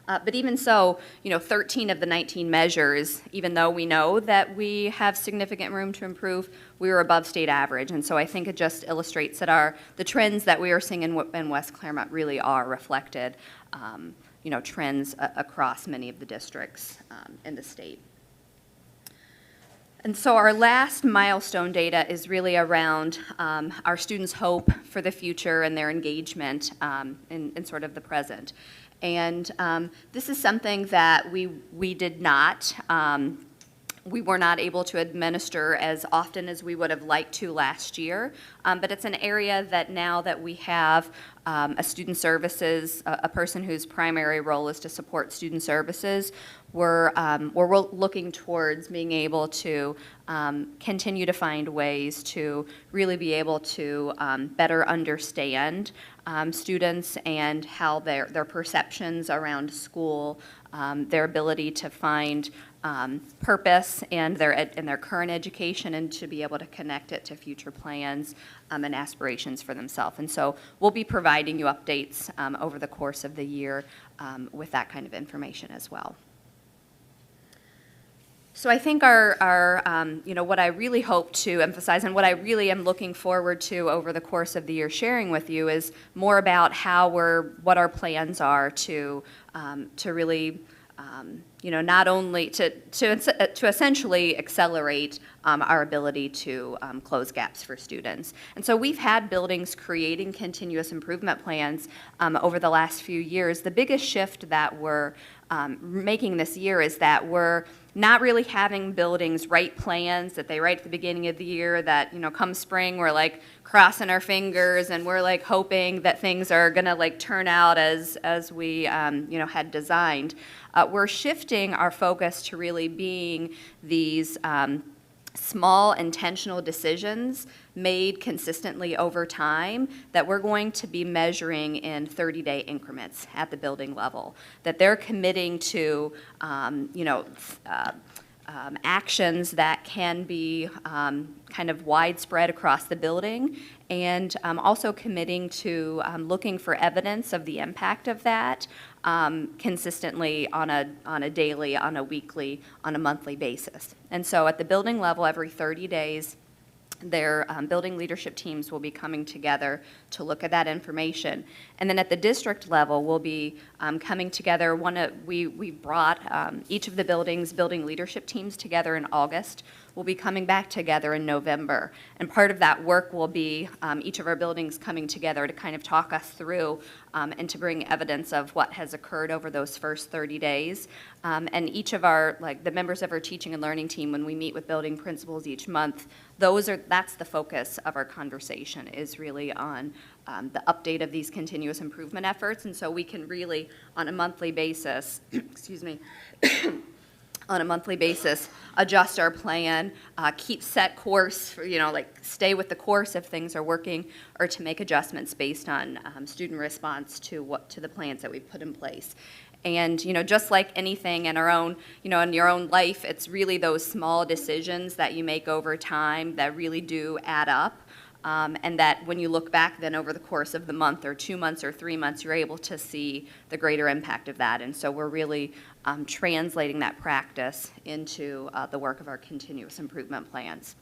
But even so, 13 of the 19 measures, even though we know that we have significant room to improve, we were above state average. And so I think it just illustrates that the trends that we are seeing in West Clermont really are reflected, trends across many of the districts in the state. And so our last milestone data is really around our students' hope for the future and their engagement in sort of the present. And this is something that we did not, we were not able to administer as often as we would have liked to last year. But it's an area that now that we have a student services, a person whose primary role is to support student services, we're looking towards being able to continue to find ways to really be able to better understand students and how their perceptions around school, their ability to find purpose and their current education, and to be able to connect it to future plans and aspirations for themselves. And so we'll be providing you updates over the course of the year with that kind of information as well. So I think what I really hope to emphasize and what I really am looking forward to over the course of the year sharing with you is more about what our plans are to really, not only to essentially accelerate our ability to close gaps for students. And so we've had buildings creating continuous improvement plans over the last few years. The biggest shift that we're making this year is that we're not really having buildings write plans that they write at the beginning of the year that, come spring, we're like crossing our fingers and we're like hoping that things are gonna like turn out as we, had designed. We're shifting our focus to really being these small intentional decisions made consistently over time that we're going to be measuring in 30-day increments at the building level, that they're committing to actions that can be kind of widespread across the building, and also committing to looking for evidence of the impact of that consistently on a daily, on a weekly, on a monthly basis. And so at the building level, every 30 days, their building leadership teams will be coming together to look at that information. And then at the district level, we'll be coming together. We brought each of the building leadership teams together in August. We'll be coming back together in November. And part of that work will be each of our buildings coming together to kind of talk us through and to bring evidence of what has occurred over those first 30 days. And each of the members of our teaching and learning team, when we meet with building principals each month, that's the focus of our conversation, is really on the update of these continuous improvement efforts. And so we can really, on a monthly basis, adjust our plan, keep set course, stay with the course if things are working, or to make adjustments based on student response to the plans that we've put in place. And, just like anything in our own, in your own life, it's really those small decisions that you make over time that really do add up. And that when you look back then over the course of the month or 2 months or 3 months, you're able to see the greater impact of that. And so we're really translating that practice into the work of our continuous improvement plans.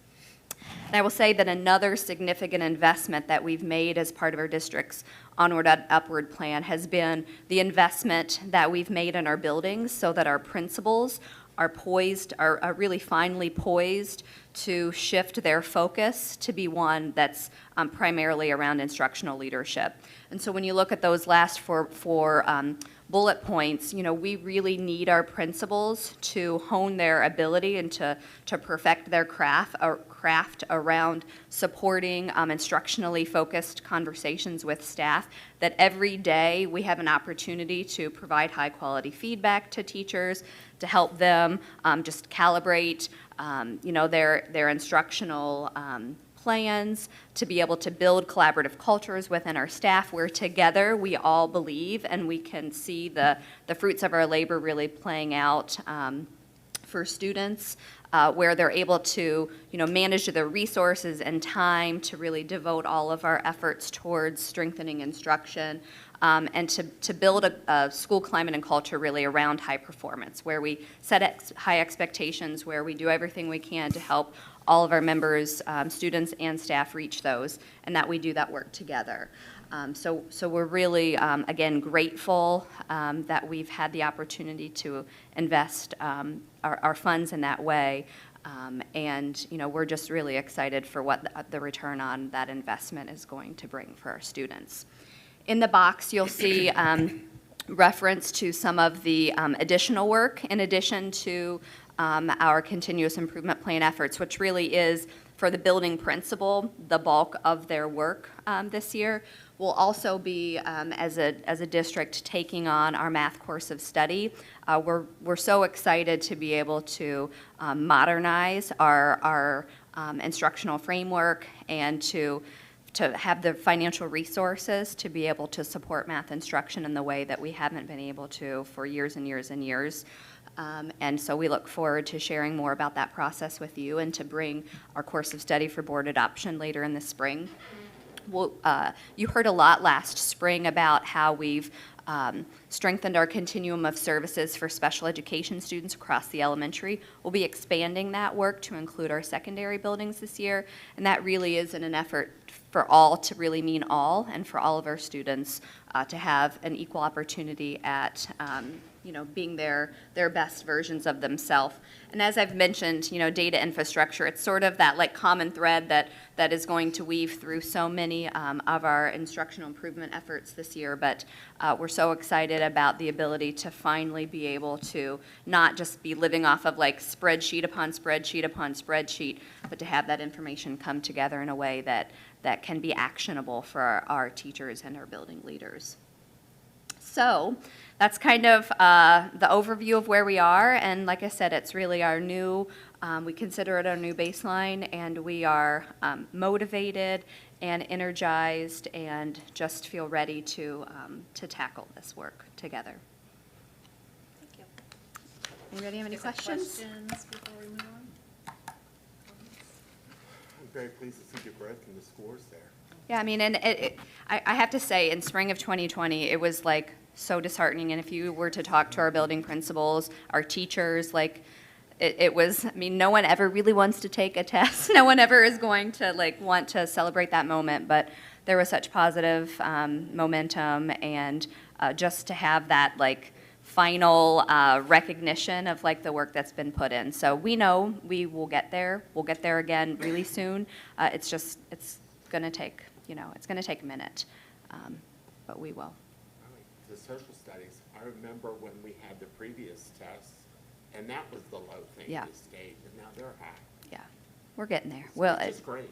And I will say that another significant investment that we've made as part of our district's Onward Upward plan has been the investment that we've made in our buildings so that our principals are really finely poised to shift their focus to be one that's primarily around instructional leadership. And so when you look at those last four bullet points, we really need our principals to hone their ability and to perfect their craft around supporting instructionally focused conversations with staff, that every day we have an opportunity to provide high quality feedback to teachers, to help them just calibrate their instructional plans, to be able to build collaborative cultures within our staff where together we all believe and we can see the fruits of our labor really playing out for students, where they're able to, manage their resources and time to really devote all of our efforts towards strengthening instruction, and to build a school climate and culture really around high performance, where we set high expectations, where we do everything we can to help all of our members, students and staff reach those, and that we do that work together. So we're really, again, grateful that we've had the opportunity to invest our funds in that way. And, we're just really excited for what the return on that investment is going to bring for our students. In the box, you'll see reference to some of the additional work in addition to our continuous improvement plan efforts, which really is, for the building principal, the bulk of their work this year. We'll also be, as a district, taking on our math course of study. We're so excited to be able to modernize our instructional framework and to have the financial resources to be able to support math instruction in the way that we haven't been able to for years and years and years. And so we look forward to sharing more about that process with you and to bring our course of study for board adoption later in the spring. You heard a lot last spring about how we've strengthened our continuum of services for special education students across the elementary. We'll be expanding that work to include our secondary buildings this year, and that really is in an effort for all to really mean all, and for all of our students to have an equal opportunity at being their best versions of themselves. And as I've mentioned, data infrastructure, it's sort of that common thread that is going to weave through so many of our instructional improvement efforts this year. But we're so excited about the ability to finally be able to not just be living off of spreadsheet upon spreadsheet upon spreadsheet, but to have that information come together in a way that can be actionable for our teachers and our building leaders. So that's kind of the overview of where we are, and like I said, it's really our new, we consider it our new baseline, and we are motivated and energized and just feel ready to tackle this work together. Thank you. Anybody have any Is there questions? questions before we move on? I'm very pleased to see the growth in the scores there. Yeah, I mean, and I have to say, in spring of 2020, it was so disheartening. And if you were to talk to our building principals, our teachers, it was, I mean, no one ever really wants to take a test. No one ever is going to want to celebrate that moment. But there was such positive momentum, and just to have that final recognition of the work that's been put in. So we know we will get there. We'll get there again really soon. It's going to take, it's going to take a minute, but we will. The social studies, I remember when we had the previous tests, and that was the low thing Yeah. to state, and now they're high. Yeah, we're getting there. Well, Which is great.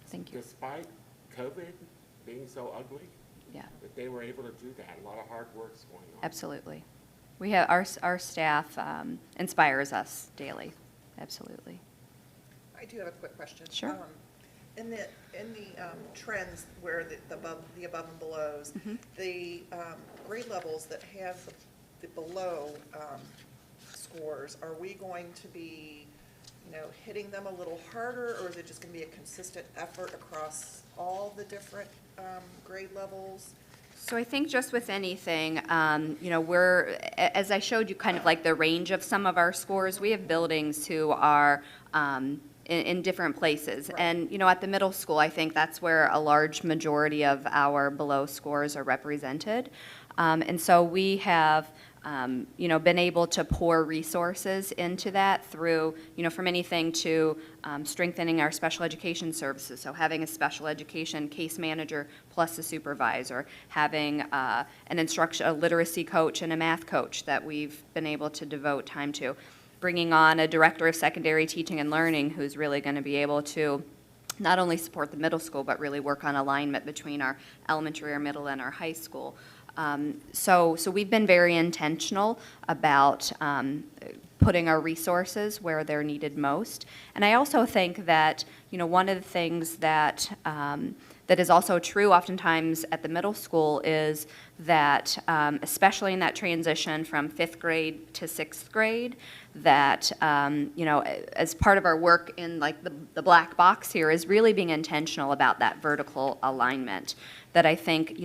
thank you. Despite COVID being so ugly, Yeah, that they were able to do that. A lot of hard work's going on. absolutely. We have, our staff inspires us daily. Absolutely. I do have a quick question. Sure. In the trends where the above and belows, Mm-hmm. the grade levels that have the below scores, are we going to be, hitting them a little harder, or is it just going to be a consistent effort across all the different grade levels? So I think just with anything, we're, as I showed you kind of the range of some of our scores, we have buildings who are in different places. Right. And, at the middle school, I think that's where a large majority of our below scores are represented. And so we have, been able to pour resources into that through, from anything to strengthening our special education services. So having a special education case manager plus a supervisor, having a literacy coach and a math coach that we've been able to devote time to, bringing on a director of secondary teaching and learning who's really going to be able to not only support the middle school, but really work on alignment between our elementary, our middle, and our high school. So we've been very intentional about putting our resources where they're needed most. And I also think that, one of the things that that is also true oftentimes at the middle school is that, especially in that transition from 5th grade to 6th grade, that, as part of our work in like the black box here is really being intentional about that vertical alignment. That I think,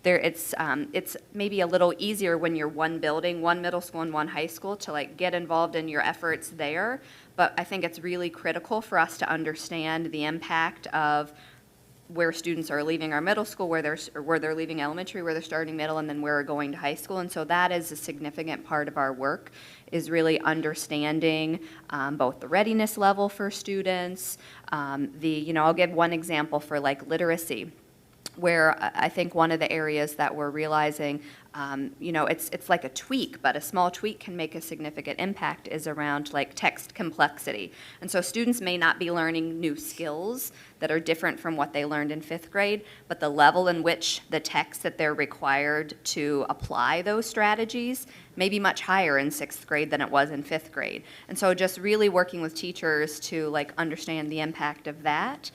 it's maybe a little easier when you're one building, one middle school and one high school, to like get involved in your efforts there. But I think it's really critical for us to understand the impact of where students are leaving our middle school, where they're leaving elementary, where they're starting middle, and then where they're going to high school. And so that is a significant part of our work, is really understanding both the readiness level for students. I'll give one example for like literacy, where I think one of the areas that we're realizing, it's like a tweak, but a small tweak can make a significant impact, is around like text complexity. And so students may not be learning new skills that are different from what they learned in 5th grade, but the level in which the text that they're required to apply those strategies may be much higher in 6th grade than it was in 5th grade. And so just really working with teachers to like understand the impact of that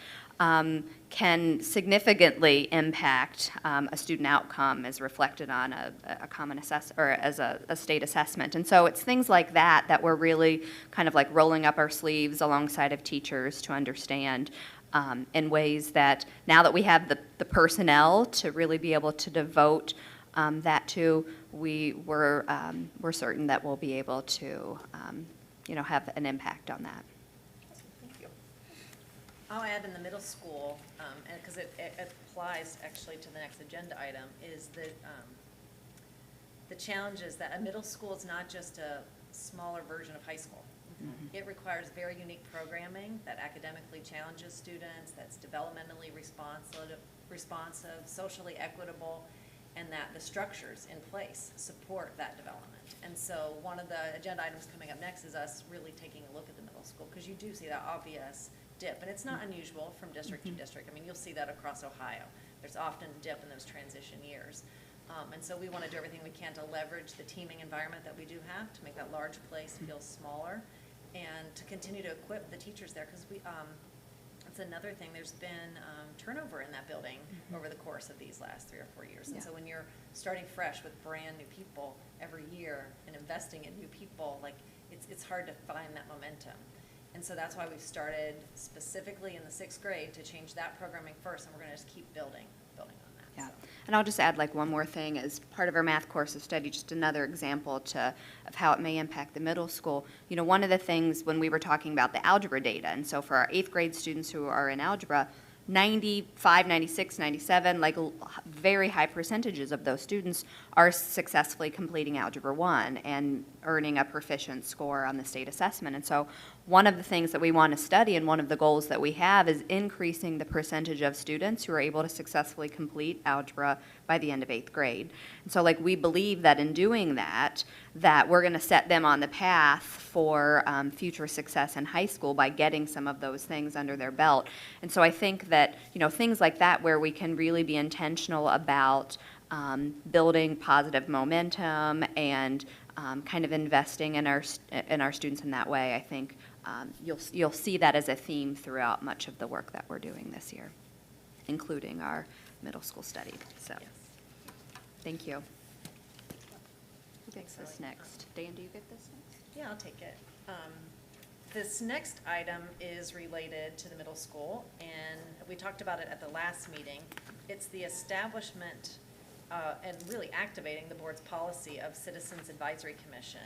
can significantly impact a student outcome as reflected on a common or as a state assessment. And so it's things like that we're really kind of like rolling up our sleeves alongside of teachers to understand in ways that, now that we have the personnel to really be able to devote that to, we're certain that we'll be able to have an impact on that. Thank you. I'll add in the middle school, because it applies actually to the next agenda item, is that the challenge is that a middle school is not just a smaller version of high school. It requires very unique programming that academically challenges students, that's developmentally responsive, socially equitable, and that the structures in place support that development. And so one of the agenda items coming up next is us really taking a look at the middle school, because you do see that obvious dip, and it's not unusual from district to district. I mean, you'll see that across Ohio. There's often a dip in those transition years. And so we want to do everything we can to leverage the teaming environment that we do have to make that large place feel smaller, and to continue to equip the teachers there, because it's another thing, there's been turnover in that building over the course of these last 3 or 4 years. And so when you're starting fresh with brand new people every year and investing in new people, like it's hard to find that momentum. And so that's why we've started specifically in the 6th grade to change that programming first, and we're going to just keep building on that. Yeah, and I'll just add like one more thing as part of our math course of study, just another example of how it may impact the middle school. One of the things when we were talking about the algebra data, and so for our 8th grade students who are in algebra, 95, 96, 97, like very high percentages of those students are successfully completing Algebra 1 and earning a proficient score on the state assessment. And so one of the things that we want to study, and one of the goals that we have, is increasing the percentage of students who are able to successfully complete algebra by the end of 8th grade. And so like we believe that in doing that we're going to set them on the path for future success in high school by getting some of those things under their belt. And so I think that, things like that where we can really be intentional about building positive momentum and kind of investing in our students in that way, I think you'll see that as a theme throughout much of the work that we're doing this year, including our middle school study. So, thank you. Who gets this next? Dan, do you get this next? Yeah, I'll take it. This next item is related to the middle school, and we talked about it at the last meeting. It's the establishment and really activating the board's policy of Citizens Advisory Commission.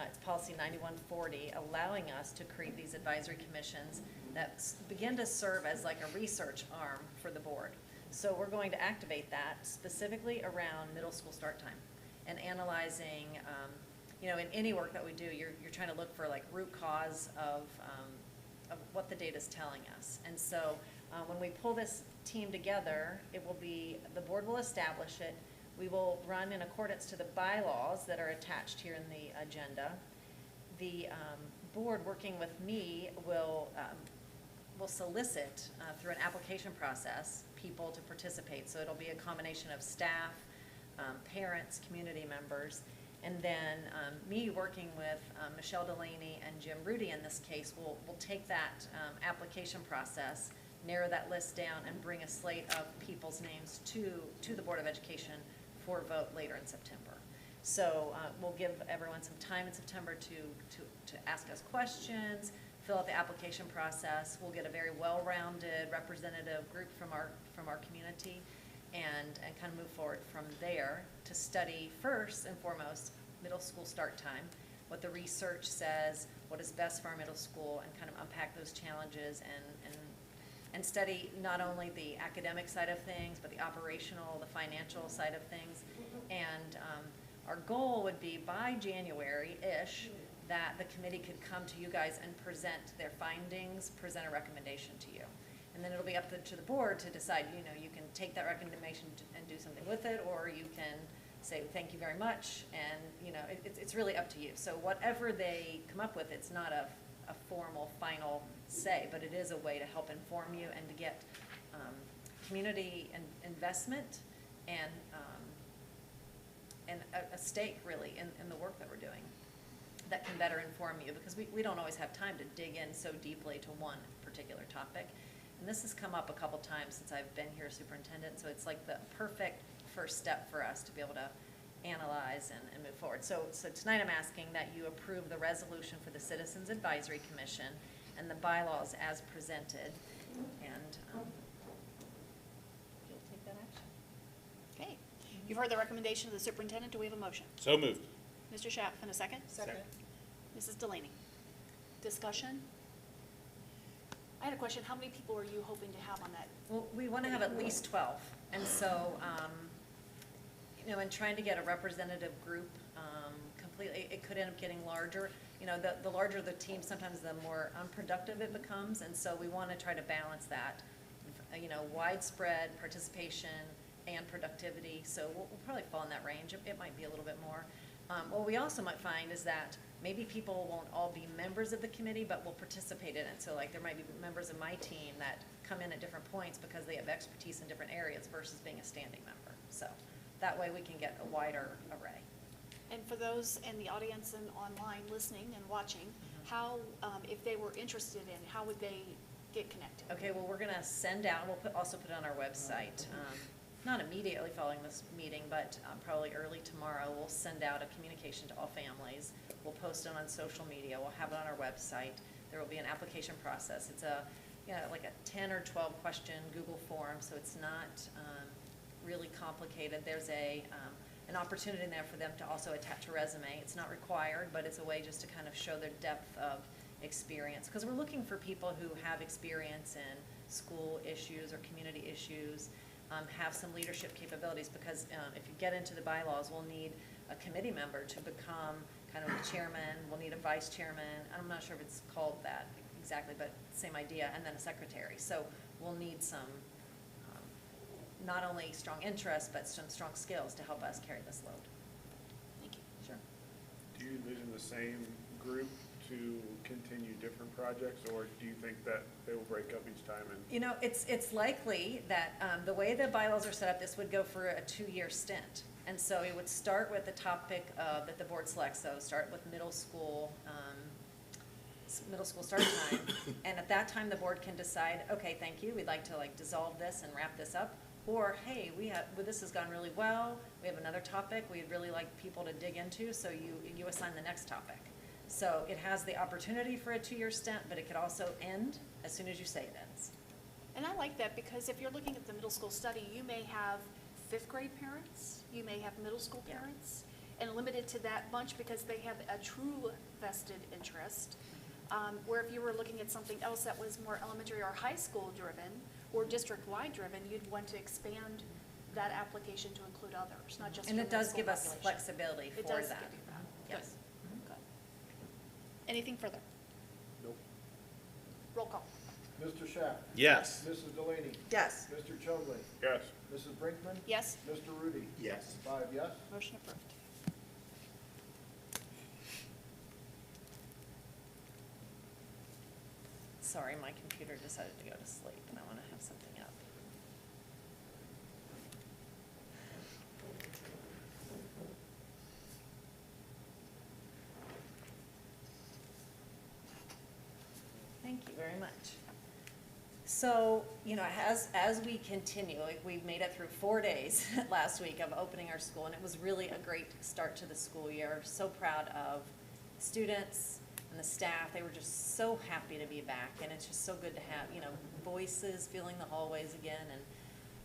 It's policy 9140, allowing us to create these advisory commissions that begin to serve as like a research arm for the board. So we're going to activate that specifically around middle school start time and analyzing, in any work that we do, you're trying to look for like root cause of what the data is telling us. And so when we pull this team together, it will be, the board will establish it. We will run in accordance to the bylaws that are attached here in the agenda. The board, working with me, will solicit through an application process people to participate. So it'll be a combination of staff, parents, community members. And then me working with Michelle Delaney and Jim Rudy in this case, we'll take that application process, narrow that list down, and bring a slate of people's names to the Board of Education for vote later in September. So we'll give everyone some time in September to ask us questions, fill out the application process. We'll get a very well-rounded representative group from our community, and kind of move forward from there to study first and foremost middle school start time, what the research says, what is best for our middle school, and kind of unpack those challenges and study not only the academic side of things, but the operational, the financial side of things. And our goal would be by January-ish that the committee could come to you guys and present their findings, present a recommendation to you. And then it'll be up to the board to decide, you can take that recommendation and do something with it, or you can say, thank you very much, and, it's really up to you. So whatever they come up with, it's not a formal, final say, but it is a way to help inform you and to get community investment and a stake, really, in the work that we're doing that can better inform you, because we don't always have time to dig in so deeply to one particular topic. And this has come up a couple times since I've been here superintendent, so it's like the perfect first step for us to be able to analyze and move forward. So tonight I'm asking that you approve the resolution for the Citizens Advisory Commission and the bylaws as presented, and you'll take that action. Okay. You've heard the recommendation of the superintendent. Do we have a motion? So moved. Mr. Schaaf, in a second? Second. Mrs. Delaney? Discussion? I had a question. How many people are you hoping to have on that? Well, we want to have at least 12, and so, in trying to get a representative group completely, it could end up getting larger. The larger the team, sometimes the more unproductive it becomes, and so we want to try to balance that, widespread participation and productivity, so we'll probably fall in that range. It might be a little bit more. What we also might find is that maybe people won't all be members of the committee, but will participate in it. So like there might be members of my team that come in at different points because they have expertise in different areas versus being a standing member. So that way we can get a wider array. And for those in the audience and online listening and watching, how, if they were interested in, how would they get connected? Okay, well, we're going to send out, we'll also put it on our website. Not immediately following this meeting, but probably early tomorrow, we'll send out a communication to all families. We'll post it on social media. We'll have it on our website. There will be an application process. It's like a 10 or 12 question Google form, so it's not really complicated. There's an opportunity in there for them to also attach a resume. It's not required, but it's a way just to kind of show their depth of experience, because we're looking for people who have experience in school issues or community issues, have some leadership capabilities, because if you get into the bylaws, we'll need a committee member to become kind of the chairman. We'll need a vice chairman. I'm not sure if it's called that exactly, but same idea, and then a secretary. So we'll need some not only strong interest, but some strong skills to help us carry this load. Thank you. Sure. Do you envision the same group to continue different projects, or do you think that they will break up each time? And It's likely that the way the bylaws are set up, this would go for a 2-year stint. And so it would start with the topic that the board selects, so start with middle school start time. And at that time, the board can decide, okay, thank you, we'd like to dissolve this and wrap this up. Or, hey, this has gone really well, we have another topic we'd really like people to dig into, so you assign the next topic. So it has the opportunity for a 2-year stint, but it could also end as soon as you say it ends. And I like that, because if you're looking at the middle school study, you may have 5th grade parents, you may have middle school Yeah. parents, and limited to that bunch because they have a true vested interest. Where if you were looking at something else that was more elementary or high school driven or district-wide driven, you'd want to expand that application to include others, not just And your it does middle give school us population. flexibility for It that. does give you that. Yes. Good. Anything further? Nope. Roll call. Mr. Schaaf? Yes. Mrs. Delaney? Yes. Mr. Chudley? Yes. Mrs. Brinkman? Yes? Mr. Rudy? Yes. 5 yes. Motion approved. Sorry, my computer decided to go to sleep, and I want to have something up. very much. So, you know, as we continue, like we made it through 4 days last week of opening our school, and it was really a great start to the school year. So proud of students and the staff. They were just so happy to be back, and it's just so good to have, you know, voices filling the hallways again, and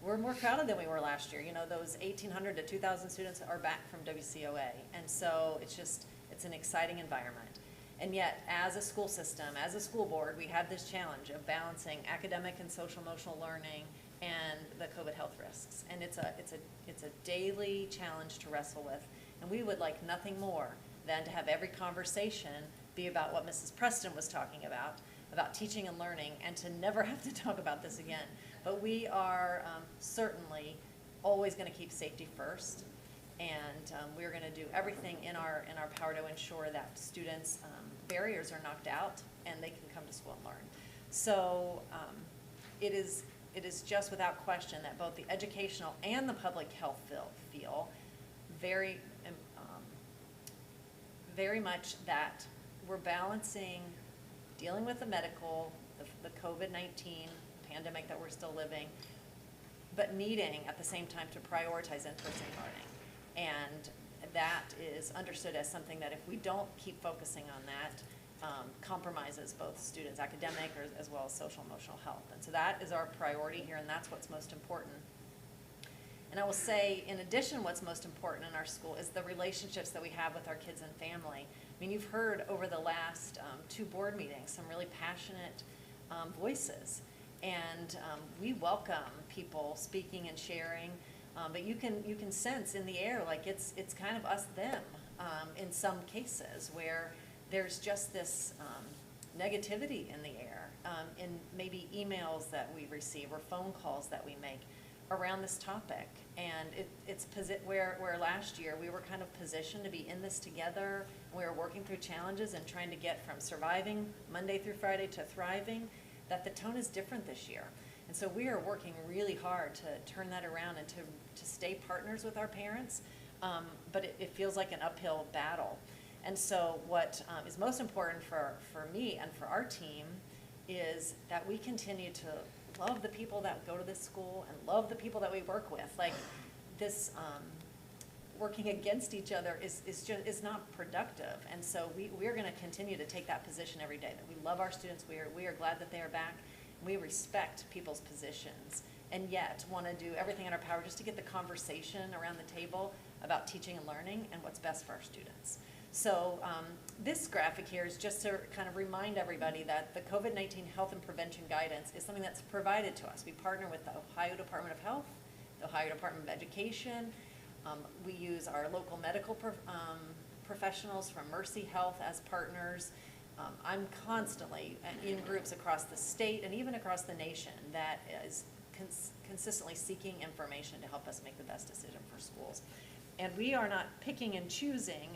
we're more crowded than we were last year. You know, those 1,800 to 2,000 students are back from WCOA, and so it's an exciting environment. And yet, as a school system, as a school board, we have this challenge of balancing academic and social emotional learning and the COVID health risks. And it's a daily challenge to wrestle with. And we would like nothing more than to have every conversation be about what Mrs. Preston was talking about teaching and learning, and to never have to talk about this again. But we are certainly always going to keep safety first. And we're going to do everything in our power to ensure that students' barriers are knocked out and they can come to school and learn. So it is just without question that both the educational and the public health feel very, very much that we're balancing dealing with the medical, the COVID-19 pandemic that we're still living, but needing at the same time to prioritize in-person learning. And that is understood as something that if we don't keep focusing on that, compromises both students' academic as well as social emotional health. And so that is our priority here, and that's what's most important. And I will say, in addition, what's most important in our school is the relationships that we have with our kids and family. I mean, you've heard over the last 2 board meetings some really passionate voices. And we welcome people speaking and sharing. But you can sense in the air, like it's kind of us, them, in some cases where there's just this negativity in the air, in maybe emails that we receive or phone calls that we make around this topic. And it's where last year we were kind of positioned to be in this together, and we were working through challenges and trying to get from surviving Monday through Friday to thriving, that the tone is different this year. And so we are working really hard to turn that around and to stay partners with our parents, but it feels like an uphill battle. And so what is most important for me and for our team is that we continue to love the people that go to this school and love the people that we work with. Like this working against each other is not productive. And so we're going to continue to take that position every day, that we love our students, we are glad that they are back. We respect people's positions, and yet want to do everything in our power just to get the conversation around the table about teaching and learning and what's best for our students. So this graphic here is just to kind of remind everybody that the COVID-19 health and prevention guidance is something that's provided to us. We partner with the Ohio Department of Health, the Ohio Department of Education. We use our local medical professionals from Mercy Health as partners. I'm constantly in groups across the state and even across the nation that is consistently seeking information to help us make the best decision for schools. And we are not picking and choosing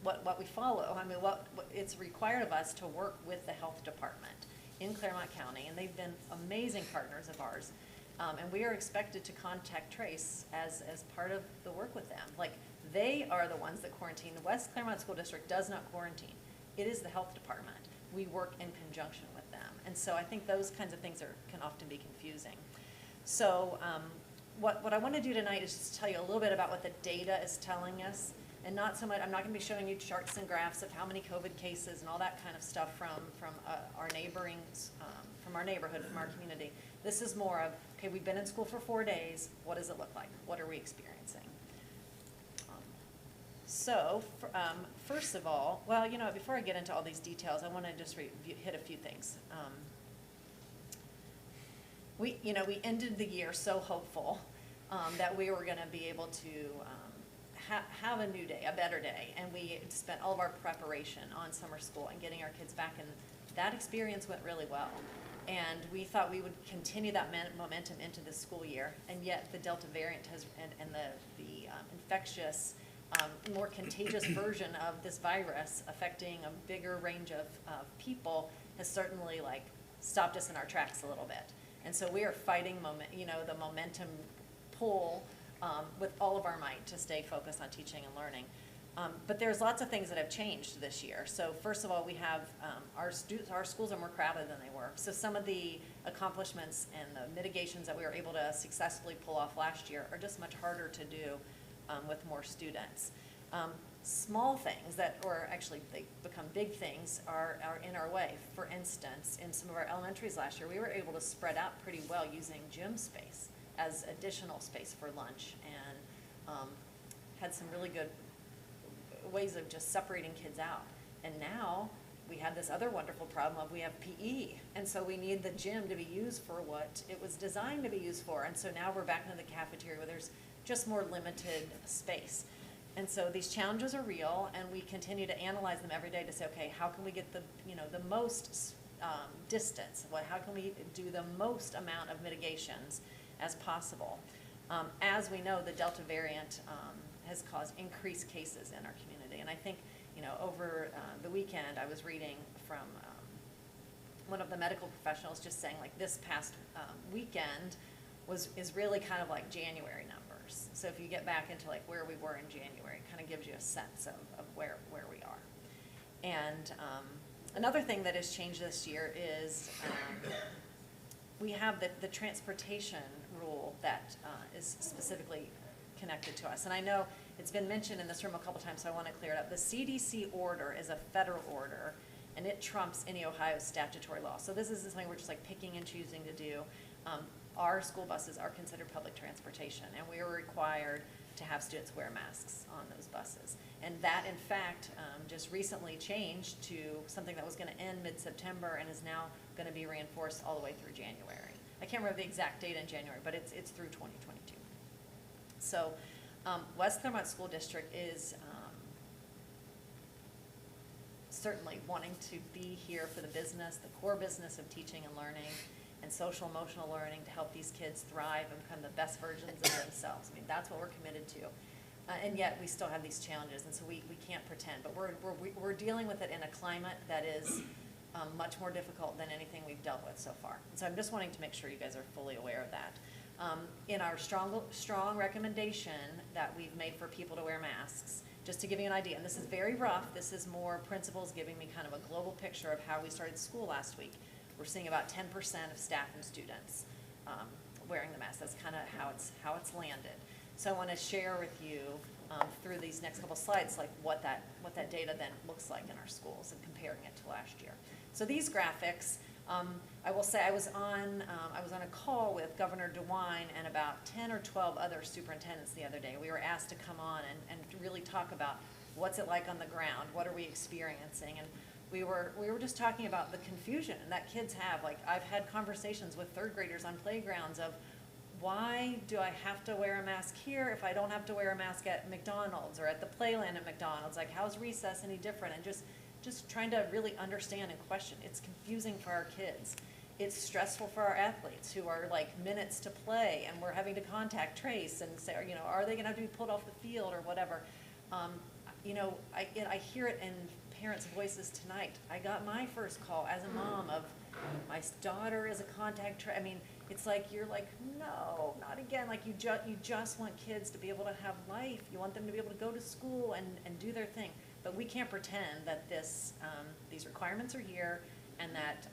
what we follow. I mean, what it's required of us to work with the health department in Clermont County, and they've been amazing partners of ours. And we are expected to contact trace as part of the work with them. Like, they are the ones that quarantine. The West Clermont School District does not quarantine. It is the health department. We work in conjunction with them. And so I think those kinds of things can often be confusing. So what I want to do tonight is just tell you a little bit about what the data is telling us, and not so much, I'm not going to be showing you charts and graphs of how many COVID cases and all that kind of stuff from our neighboring, from our neighborhood, from our community. This is more of, okay, we've been in school for 4 days. What does it look like? What are we experiencing? So, first of all, well, you know, before I get into all these details, I want to just hit a few things. We ended the year so hopeful that we were going to be able to have a new day, a better day, and we spent all of our preparation on summer school and getting our kids back, and that experience went really well. And we thought we would continue that momentum into the school year, and yet the Delta variant has, and the infectious, more contagious version of this virus affecting a bigger range of people has certainly stopped us in our tracks a little bit. And so we are fighting the momentum pull with all of our might to stay focused on teaching and learning. But there's lots of things that have changed this year. So first of all, we have, our schools are more crowded than they were. So some of the accomplishments and the mitigations that we were able to successfully pull off last year are just much harder to do with more students. Small things that, or actually they become big things, are in our way. For instance, in some of our elementaries last year, we were able to spread out pretty well using gym space as additional space for lunch, and had some really good ways of just separating kids out. And now we have this other wonderful problem of we have PE, and so we need the gym to be used for what it was designed to be used for. And so now we're back into the cafeteria where there's just more limited space. And so these challenges are real, and we continue to analyze them every day to say, okay, how can we get the most distance? How can we do the most amount of mitigations as possible? As we know, the Delta variant has caused increased cases in our community. And I think, over the weekend, I was reading from one of the medical professionals just saying, like, this past weekend is really kind of like January numbers. So if you get back into like where we were in January, it kind of gives you a sense of where we are. And another thing that has changed this year is we have the transportation rule that is specifically connected to us. And I know it's been mentioned in this room a couple times, so I want to clear it up. The CDC order is a federal order, and it trumps any Ohio statutory law. So this is something we're just like picking and choosing to do. Our school buses are considered public transportation, and we are required to have students wear masks on those buses. And that, in fact, just recently changed to something that was going to end mid-September and is now going to be reinforced all the way through January. I can't remember the exact date in January, but it's through 2022. So West Clermont School District is certainly wanting to be here for the business, the core business of teaching and learning, and social emotional learning to help these kids thrive and become the best versions of themselves. I mean, that's what we're committed to. And yet we still have these challenges, and so we can't pretend. But we're dealing with it in a climate that is much more difficult than anything we've dealt with so far. And so I'm just wanting to make sure you guys are fully aware of that. In our strong recommendation that we've made for people to wear masks, just to give you an idea, and this is very rough, this is more principals giving me kind of a global picture of how we started school last week. We're seeing about 10% of staff and students wearing the mask. That's kind of how it's landed. So I want to share with you through these next couple slides, like what that data then looks like in our schools and comparing it to last year. So these graphics, I will say I was on a call with Governor DeWine and about 10 or 12 other superintendents the other day. We were asked to come on and really talk about what's it like on the ground, what are we experiencing, and we were just talking about the confusion that kids have. Like, I've had conversations with third graders on playgrounds of, why do I have to wear a mask here if I don't have to wear a mask at McDonald's or at the playland at McDonald's? Like, how's recess any different? And just trying to really understand and question. It's confusing for our kids. It's stressful for our athletes who are like minutes to play, and we're having to contact trace and say, are they going to have to be pulled off the field or whatever? I hear it in parents' voices tonight. I got my first call as a mom of my daughter is a contact trace. I mean, it's like you're like, no, not again. Like you just want kids to be able to have life. You want them to be able to go to school and do their thing. But we can't pretend that these requirements are here and that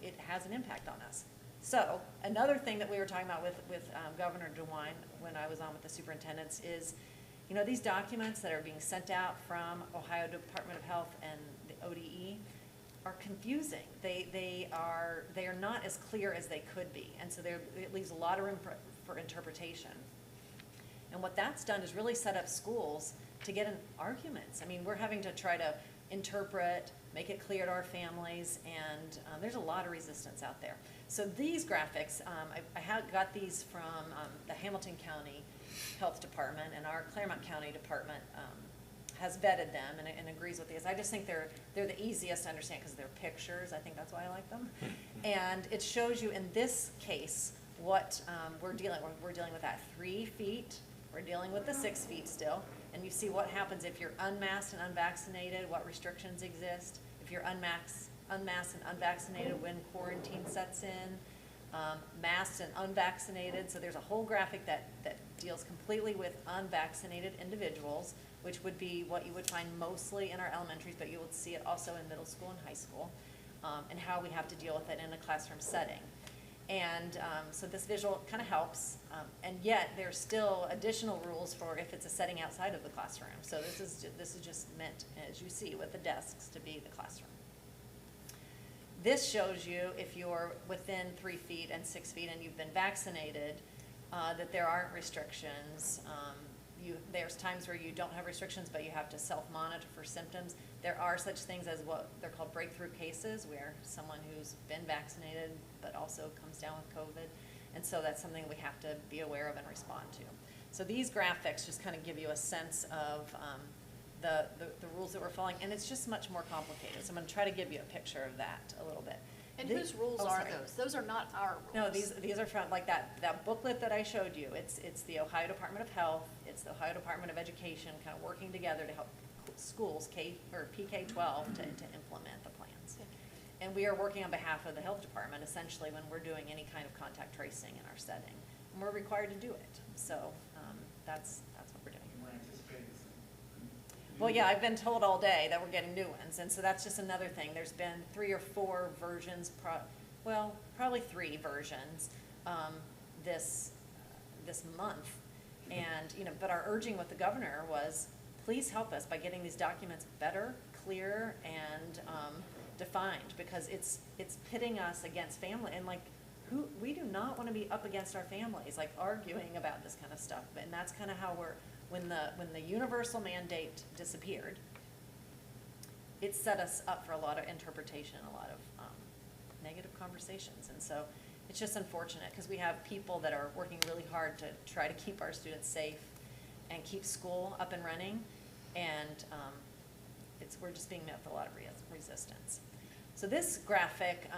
it has an impact on us. So another thing that we were talking about with Governor DeWine when I was on with the superintendents is, these documents that are being sent out from Ohio Department of Health and the ODE are confusing. They are not as clear as they could be, and so it leaves a lot of room for interpretation. And what that's done is really set up schools to get in arguments. I mean, we're having to try to interpret, make it clear to our families, and there's a lot of resistance out there. So these graphics, I got these from the Hamilton County Health Department, and our Clermont County Department has vetted them and agrees with these. I just think they're the easiest to understand because they're pictures. I think that's why I like them. And it shows you in this case what we're dealing with. We're dealing with that 3 feet. We're dealing with the 6 feet still. And you see what happens if you're unmasked and unvaccinated, what restrictions exist. If you're unmasked and unvaccinated, when quarantine sets in. masked and unvaccinated. So there's a whole graphic that deals completely with unvaccinated individuals, which would be what you would find mostly in our elementaries, but you will see it also in middle school and high school, and how we have to deal with it in a classroom setting. And so this visual kind of helps, and yet there's still additional rules for if it's a setting outside of the classroom. So this is just meant, as you see, with the desks to be the classroom. This shows you if you're within 3 feet and 6 feet and you've been vaccinated, that there aren't restrictions. There's times where you don't have restrictions, but you have to self-monitor for symptoms. There are such things as what they're called breakthrough cases, where someone who's been vaccinated but also comes down with COVID. And so that's something we have to be aware of and respond to. So these graphics just kind of give you a sense of the rules that we're following, and it's just much more complicated. So I'm going to try to give you a picture of that a little bit. And whose rules are those? Those are not our rules. No, these are from, like that booklet that I showed you. It's the Ohio Department of Health, it's the Ohio Department of Education, kind of working together to help schools, PK-12, to implement the plans. And we are working on behalf of the health department, essentially, when we're doing any kind of contact tracing in our setting. And we're required to do it. So that's what we're doing. Well, yeah, I've been told all day that we're getting new ones, and so that's just another thing. There's been 3 or 4 versions, probably 3 versions this month. And, but our urging with the governor was, please help us by getting these documents better, clear, and defined, because it's pitting us against family, and we do not want to be up against our families, like arguing about this kind of stuff. And that's kind of how when the universal mandate disappeared, it set us up for a lot of interpretation, a lot of negative conversations. And so it's just unfortunate, because we have people that are working really hard to try to keep our students safe and keep school up and running, and we're just being met with a lot of resistance. So this graphic,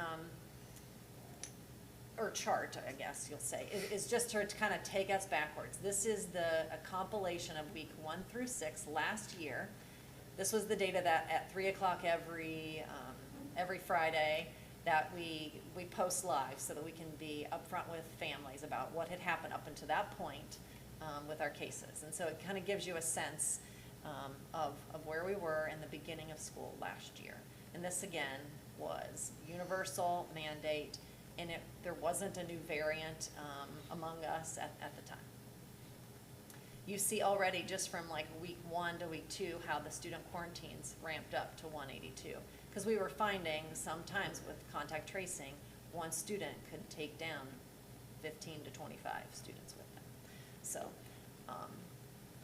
or chart, I guess you'll say, is just to kind of take us backwards. This is a compilation of week 1 through 6 last year. This was the data that at 3 o'clock every Friday that we post live, so that we can be upfront with families about what had happened up until that point with our cases. And so it kind of gives you a sense of where we were in the beginning of school last year. And this again was universal mandate, and there wasn't a new variant among us at the time. You see already just from like week 1 to week 2 how the student quarantines ramped up to 182, because we were finding sometimes with contact tracing, one student could take down 15 to 25 students with them.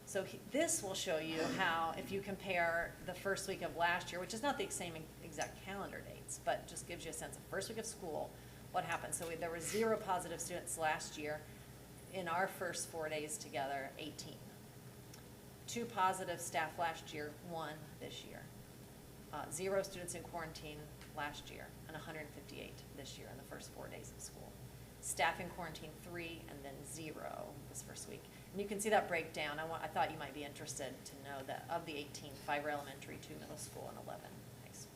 So this will show you how, if you compare the first week of last year, which is not the same exact calendar dates, but just gives you a sense of first week of school, what happened. So there were 0 positive students last year. In our first 4 days together, 18. 2 positive staff last year, 1 this year. 0 students in quarantine last year, and 158 this year in the first 4 days of school. Staff in quarantine 3, and then 0 this first week. And you can see that breakdown. I thought you might be interested to know that of the 18, 5 are elementary, 2 middle school, and 11 high school.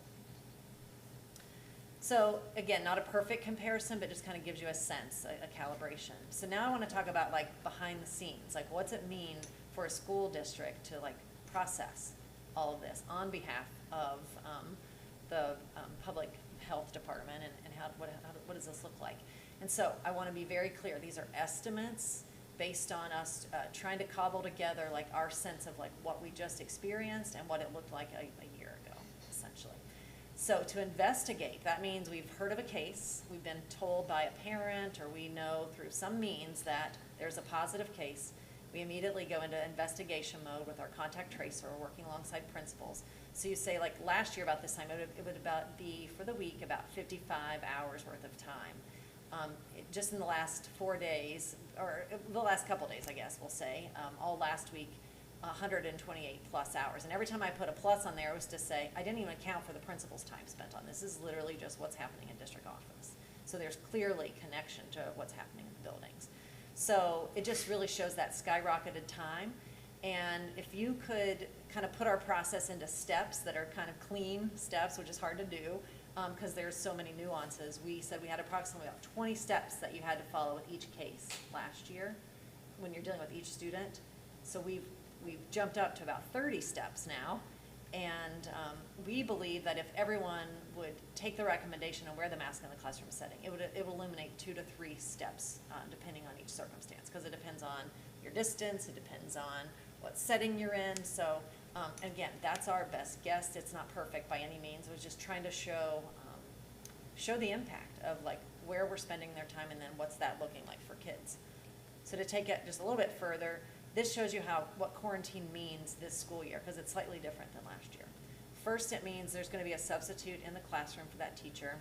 So again, not a perfect comparison, but just kind of gives you a sense, a calibration. So now I want to talk about like behind the scenes, like what's it mean for a school district to like process all of this on behalf of the public health department, and what does this look like? And so I want to be very clear. These are estimates based on us trying to cobble together like our sense of like what we just experienced and what it looked like a year ago, essentially. So to investigate, that means we've heard of a case, we've been told by a parent, or we know through some means that there's a positive case. We immediately go into investigation mode with our contact tracer, working alongside principals. So you say, like last year about this time, it would be for the week about 55 hours worth of time. Just in the last 4 days, or the last couple days, I guess we'll say, all last week, 128 plus hours. And every time I put a plus on there, it was to say, I didn't even account for the principal's time spent on this. This is literally just what's happening in district office. So there's clearly connection to what's happening in the buildings. So it just really shows that skyrocketed time. And if you could kind of put our process into steps that are kind of clean steps, which is hard to do, because there's so many nuances. We said we had approximately about 20 steps that you had to follow with each case last year when you're dealing with each student. So we've jumped up to about 30 steps now. And we believe that if everyone would take the recommendation and wear the mask in the classroom setting, it would eliminate 2 to 3 steps depending on each circumstance, because it depends on your distance, it depends on what setting you're in. So again, that's our best guess. It's not perfect by any means. It was just trying to show the impact of like where we're spending their time and then what's that looking like for kids. So to take it just a little bit further, this shows you what quarantine means this school year, because it's slightly different than last year. First, it means there's going to be a substitute in the classroom for that teacher.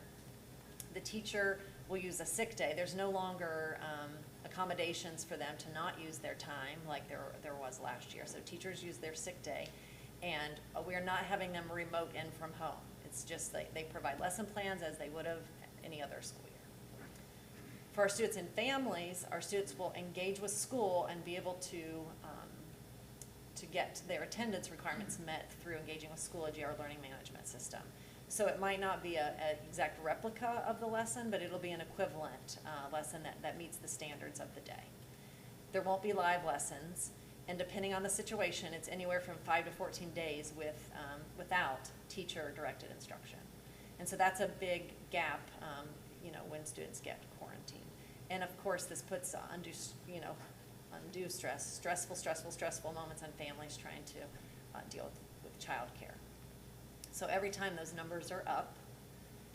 The teacher will use a sick day. There's no longer accommodations for them to not use their time like there was last year. So teachers use their sick day, and we are not having them remote in from home. It's just they provide lesson plans as they would have any other school year. For our students and families, our students will engage with school and be able to get their attendance requirements met through engaging with Schoology, our learning management system. So it might not be an exact replica of the lesson, but it'll be an equivalent lesson that meets the standards of the day. There won't be live lessons, and depending on the situation, it's anywhere from 5 to 14 days without teacher-directed instruction. And so that's a big gap, when students get quarantined. And of course, this puts undue stressful moments on families trying to deal with childcare. So every time those numbers are up,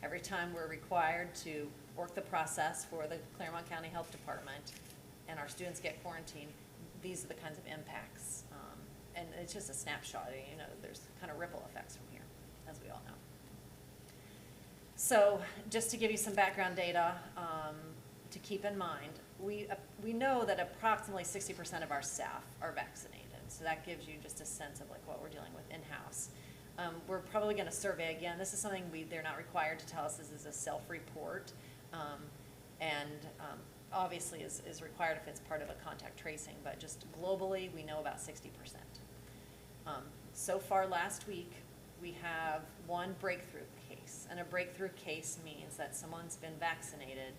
every time we're required to work the process for the Clermont County Health Department and our students get quarantined, these are the kinds of impacts. And it's just a snapshot, there's kind of ripple effects from here, as we all know. So just to give you some background data to keep in mind, we know that approximately 60% of our staff are vaccinated. So that gives you just a sense of like what we're dealing with in-house. We're probably going to survey again. This is something they're not required to tell us. This is a self-report, and obviously is required if it's part of a contact tracing. But just globally, we know about 60%. So far last week, we have one breakthrough case, and a breakthrough case means that someone's been vaccinated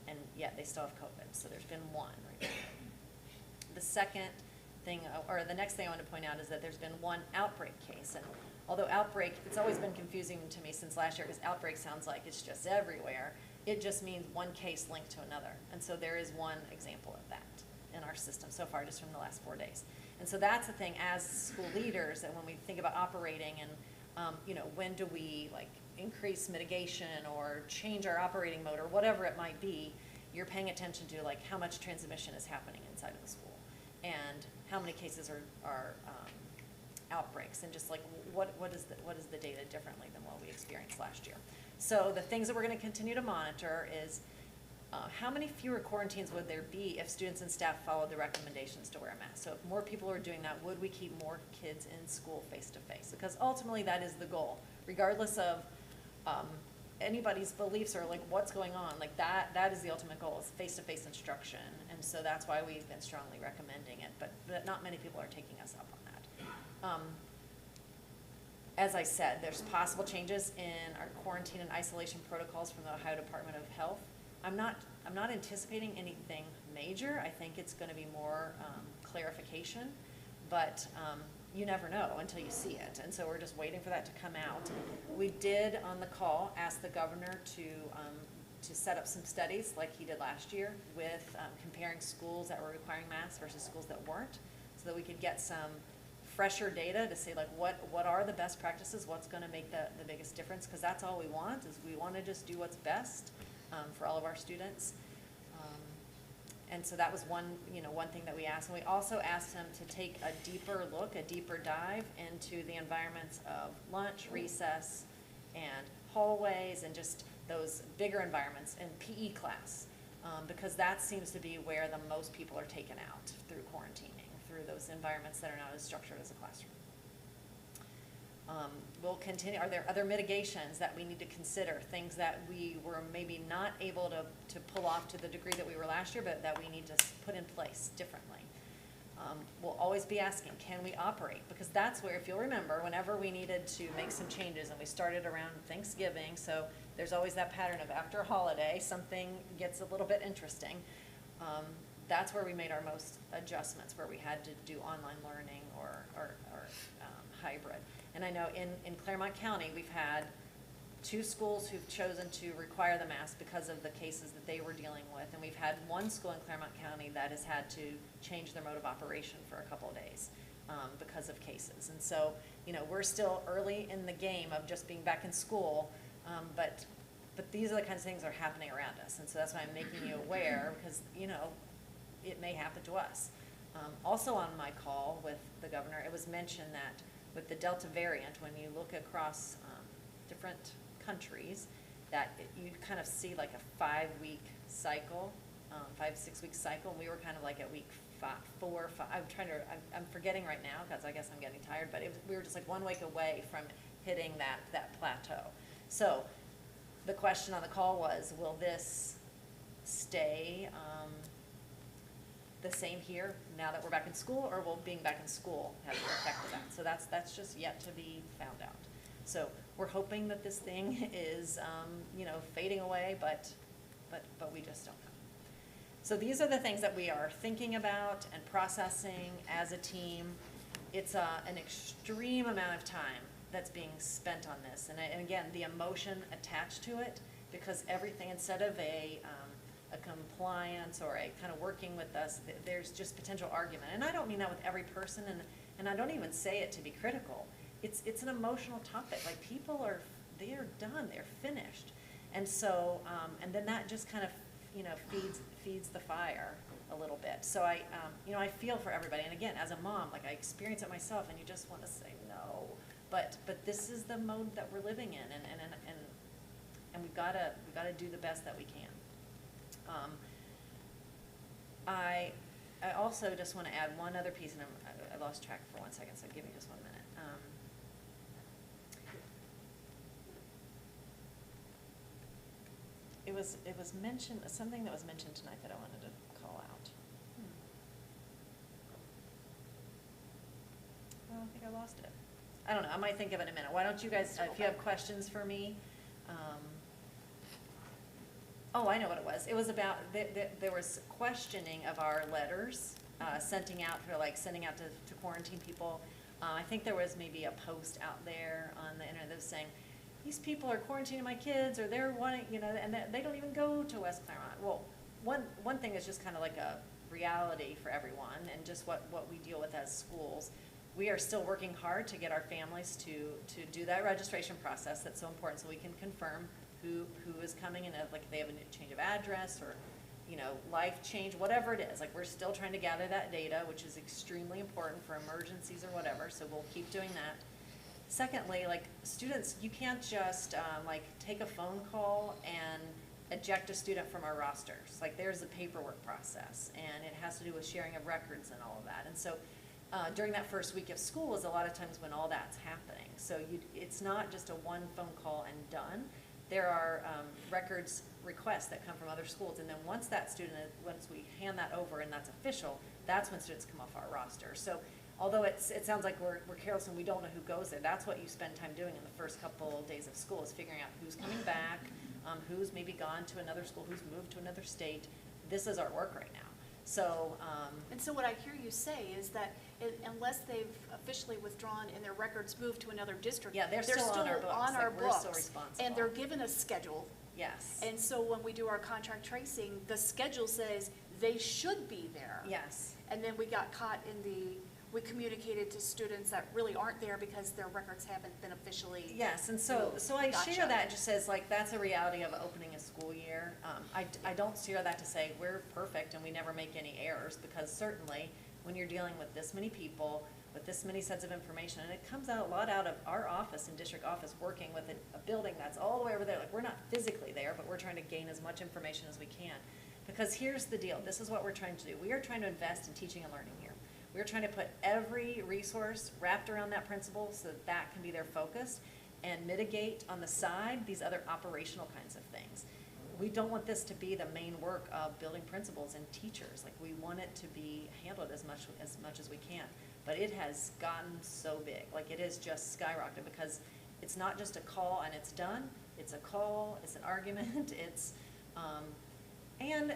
and yet they still have COVID. So there's been one. Right? The second thing, or the next thing I want to point out is that there's been one outbreak case. And although outbreak, it's always been confusing to me since last year because outbreak sounds like it's just everywhere. It just means one case linked to another. And so there is one example of that in our system so far just from the last 4 days. And so that's the thing as school leaders, that when we think about operating and when do we like increase mitigation or change our operating mode or whatever it might be, you're paying attention to like how much transmission is happening inside of the school and how many cases are outbreaks, and just like what is the data differently than what we experienced last year. So the things that we're going to continue to monitor is how many fewer quarantines would there be if students and staff followed the recommendations to wear a mask? So if more people are doing that, would we keep more kids in school face-to-face? Because ultimately that is the goal, regardless of anybody's beliefs or like what's going on. Like that is the ultimate goal, is face-to-face instruction. And so that's why we've been strongly recommending it, but not many people are taking us up on that. As I said, there's possible changes in our quarantine and isolation protocols from the Ohio Department of Health. I'm not anticipating anything major. I think it's going to be more clarification, but you never know until you see it. And so we're just waiting for that to come out. We did on the call ask the governor to set up some studies like he did last year with comparing schools that were requiring masks versus schools that weren't, so that we could get some fresher data to say like what are the best practices, what's going to make the biggest difference, because that's all we want, is we want to just do what's best for all of our students. And so that was one thing that we asked. And we also asked him to take a deeper look, a deeper dive into the environments of lunch, recess, and hallways, and just those bigger environments, and PE class, because that seems to be where the most people are taken out through quarantining, through those environments that are not as structured as a classroom. We'll continue. Are there other mitigations that we need to consider, things that we were maybe not able to pull off to the degree that we were last year, but that we need to put in place differently? We'll always be asking, can we operate? Because that's where, if you'll remember, whenever we needed to make some changes, and we started around Thanksgiving, so there's always that pattern of after a holiday, something gets a little bit interesting. That's where we made our most adjustments, where we had to do online learning or hybrid. And I know in Clermont County, we've had 2 schools who've chosen to require the mask because of the cases that they were dealing with. And we've had 1 school in Clermont County that has had to change their mode of operation for a couple of days because of cases. And so, you know, we're still early in the game of just being back in school, but these are the kinds of things that are happening around us. And so that's why I'm making you aware, because, you know, it may happen to us. Also on my call with the governor, it was mentioned that with the Delta variant, when you look across different countries, that you kind of see like a 5-week cycle, 5-6 week cycle. And we were kind of like at week 4 or 5. I'm forgetting right now because I guess I'm getting tired, but we were just like 1 week away from hitting that plateau. So the question on the call was, will this stay the same here now that we're back in school, or will being back in school have an effect of that? So that's just yet to be found out. So we're hoping that this thing is, you know, fading away, but we just don't know. So these are the things that we are thinking about and processing as a team. It's an extreme amount of time that's being spent on this, and again, the emotion attached to it, because everything, instead of a compliance or a kind of working with us, there's just potential argument. And I don't mean that with every person, and I don't even say it to be critical. It's an emotional topic. Like, people they're done, they're finished. And so, and then that just kind of, you know, feeds the fire a little bit. So you know, I feel for everybody. And again, as a mom, like, I experience it myself, and you just want to say no. But this is the mode that we're living in, and we've got to do the best that we can. I also just want to add one other piece, and I lost track for 1 second, so give me just 1 minute. It was mentioned, something that was mentioned tonight that I wanted to call out. Well, I think I lost it. I don't know, I might think of it in a minute. Why don't you guys, if you have questions for me, oh, I know what it was. It was about, there was questioning of our letters, sending out to quarantine people. I think there was maybe a post out there on the internet that was saying, these people are quarantining my kids, or they're wanting, you know, and they don't even go to West Clermont. Well, one thing is just kind of like a reality for everyone, and just what we deal with as schools. We are still working hard to get our families to do that registration process that's so important, so we can confirm who is coming in, like if they have a new change of address, or, you know, life change, whatever it is. Like, we're still trying to gather that data, which is extremely important for emergencies or whatever, so we'll keep doing that. Secondly, like, students, you can't just like take a phone call and eject a student from our rosters. Like, there's a paperwork process, and it has to do with sharing of records and all of that. And so during that first week of school is a lot of times when all that's happening. So it's not just a 1 phone call and done. There are records requests that come from other schools, and then once we hand that over and that's official, that's when students come off our roster. So although it sounds like we're careless and we don't know who goes there, that's what you spend time doing in the first couple days of school, is figuring out who's coming back, who's maybe gone to another school, who's moved to another state. This is our work right now. So, And so what I hear you say is that unless they've officially withdrawn and their records moved to another district, yeah, they're still on our books. on our Like, we're still books, responsible. and they're given a schedule. Yes. And so when we do our contract tracing, the schedule says they should be there. Yes. And then we got caught we communicated to students that really aren't there because their records haven't been officially. Yes, and so I Gotcha. share that just as, like, that's a reality of opening a school year. I don't share that to say we're perfect and we never make any errors, because certainly when you're dealing with this many people, with this many sets of information, and it comes out a lot out of our office and district office working with a building that's all the way over there. Like, we're not physically there, but we're trying to gain as much information as we can. Because here's the deal, this is what we're trying to do. We are trying to invest in teaching and learning here. We're trying to put every resource wrapped around that principle so that can be their focus, and mitigate on the side these other operational kinds of things. We don't want this to be the main work of building principals and teachers. Like, we want it to be handled as much as we can. But it has gotten so big, like, it has just skyrocketed, because it's not just a call and it's done. it's a call, it's an argument, it's, and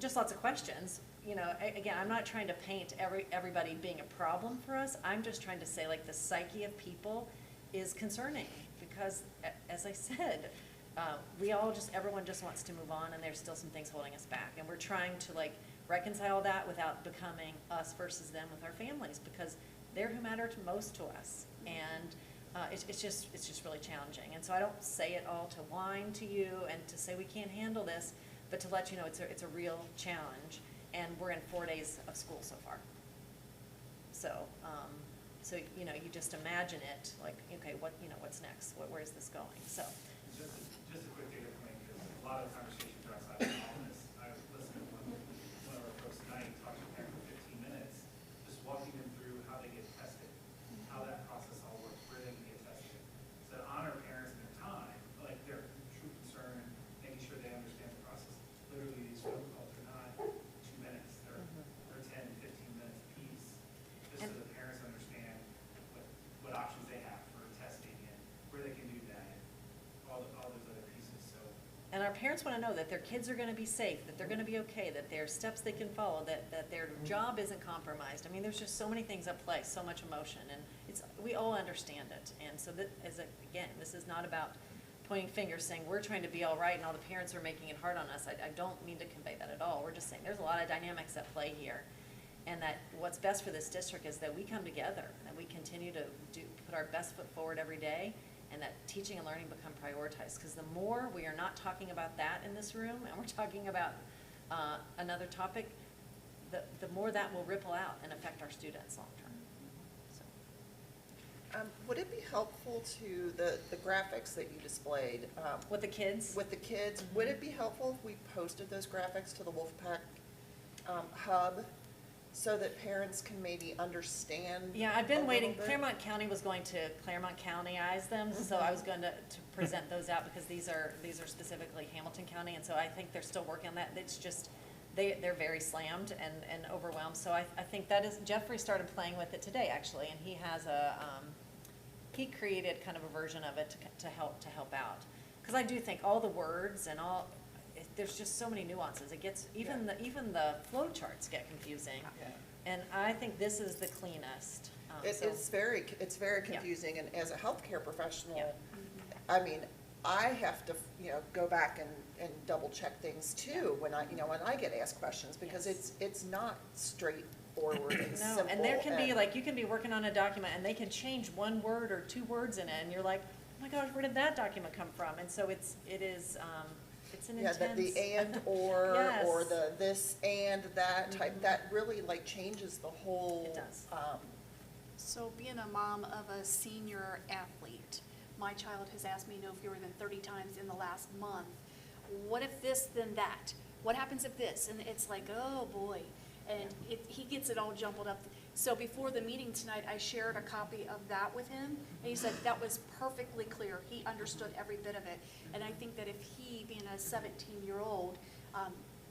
just lots of questions. You know, again, I'm not trying to paint everybody being a problem for us. I'm just trying to say, like, the psyche of people is concerning because, as I said, everyone just wants to move on, and there's still some things holding us back. And we're trying to, like, reconcile that without becoming us versus them with our families, because they're who matter most to us. And it's just really challenging. And so I don't say it all to whine to you and to say we can't handle this, but to let you know it's a real challenge. And we're in 4 days of school so far. So, you know, you just imagine it, like, okay, what's next? Where's this going? So. Just a quick data point, because a lot of conversations are outside of all this. I listened to one of our folks tonight talk to a parent for 15 minutes, just walking them through how they get tested, how that process all works, where they can get tested. So to honor parents and their time, like their true concern, making sure they understand the process. Literally, these phone calls are not 2 minutes, they're 10, 15 minutes apiece, just so the parents understand what options they have for testing and where they can do that, and all those other pieces, so. And our parents want to know that their kids are going to be safe, that they're going to be okay, that there are steps they can follow, that their job isn't compromised. I mean, there's just so many things at play, so much emotion, and we all understand it. And so again, this is not about pointing fingers saying we're trying to be all right and all the parents are making it hard on us. I don't mean to convey that at all. We're just saying there's a lot of dynamics at play here. And that what's best for this district is that we come together, and we continue to put our best foot forward every day, and that teaching and learning become prioritized. Because the more we are not talking about that in this room, and we're talking about another topic, the more that will ripple out and affect our students long term. So. Would it be helpful to the graphics that you displayed? With the kids? With the kids, would it be helpful if we posted those graphics to the Wolfpack hub so that parents can maybe understand? Yeah, I've been a waiting. little bit? Claremont County was going to Claremont County-ize them, so I was going to present those out because these are specifically Hamilton County, and so I think they're still working on that. It's just, they're very slammed and overwhelmed. So I think that is, Jeffrey started playing with it today, actually, and he has he created kind of a version of it to help out. Because I do think all the words and there's just so many nuances. It gets, even the flow charts get confusing. Yeah. And I think this is the cleanest. It's very confusing, and as a healthcare professional, Yeah. I mean, I have to, go back and double check things too when I get asked questions, because Yes. it's not straightforward and No, simple. and there can be, like, you can be working on a document and they can change one word or 2 words in it, and you're like, oh my gosh, where did that document come from? And so it's an Yeah, intense. the and or Yes. the this and that type, that really like changes the whole. It does. So being a mom of a senior athlete, my child has asked me no fewer than 30 times in the last month, what if this, then that? What happens if this? And it's like, oh boy. And he gets it all jumbled up. So before the meeting tonight, I shared a copy of that with him, and he said that was perfectly clear. He understood every bit of it. And I think that if he, being a 17-year-old,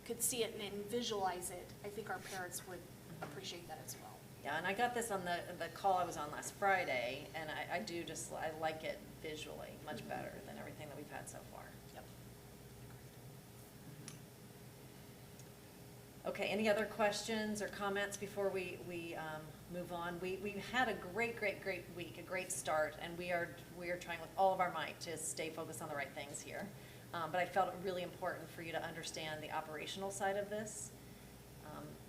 could see it and visualize it, I think our parents would appreciate that as well. Yeah, and I got this on the call I was on last Friday, and I like it visually much better than everything that we've had so far. Yep. Okay, any other questions or comments before we move on? We had a great week, a great start, and we are trying with all of our might to stay focused on the right things here. But I felt it really important for you to understand the operational side of this,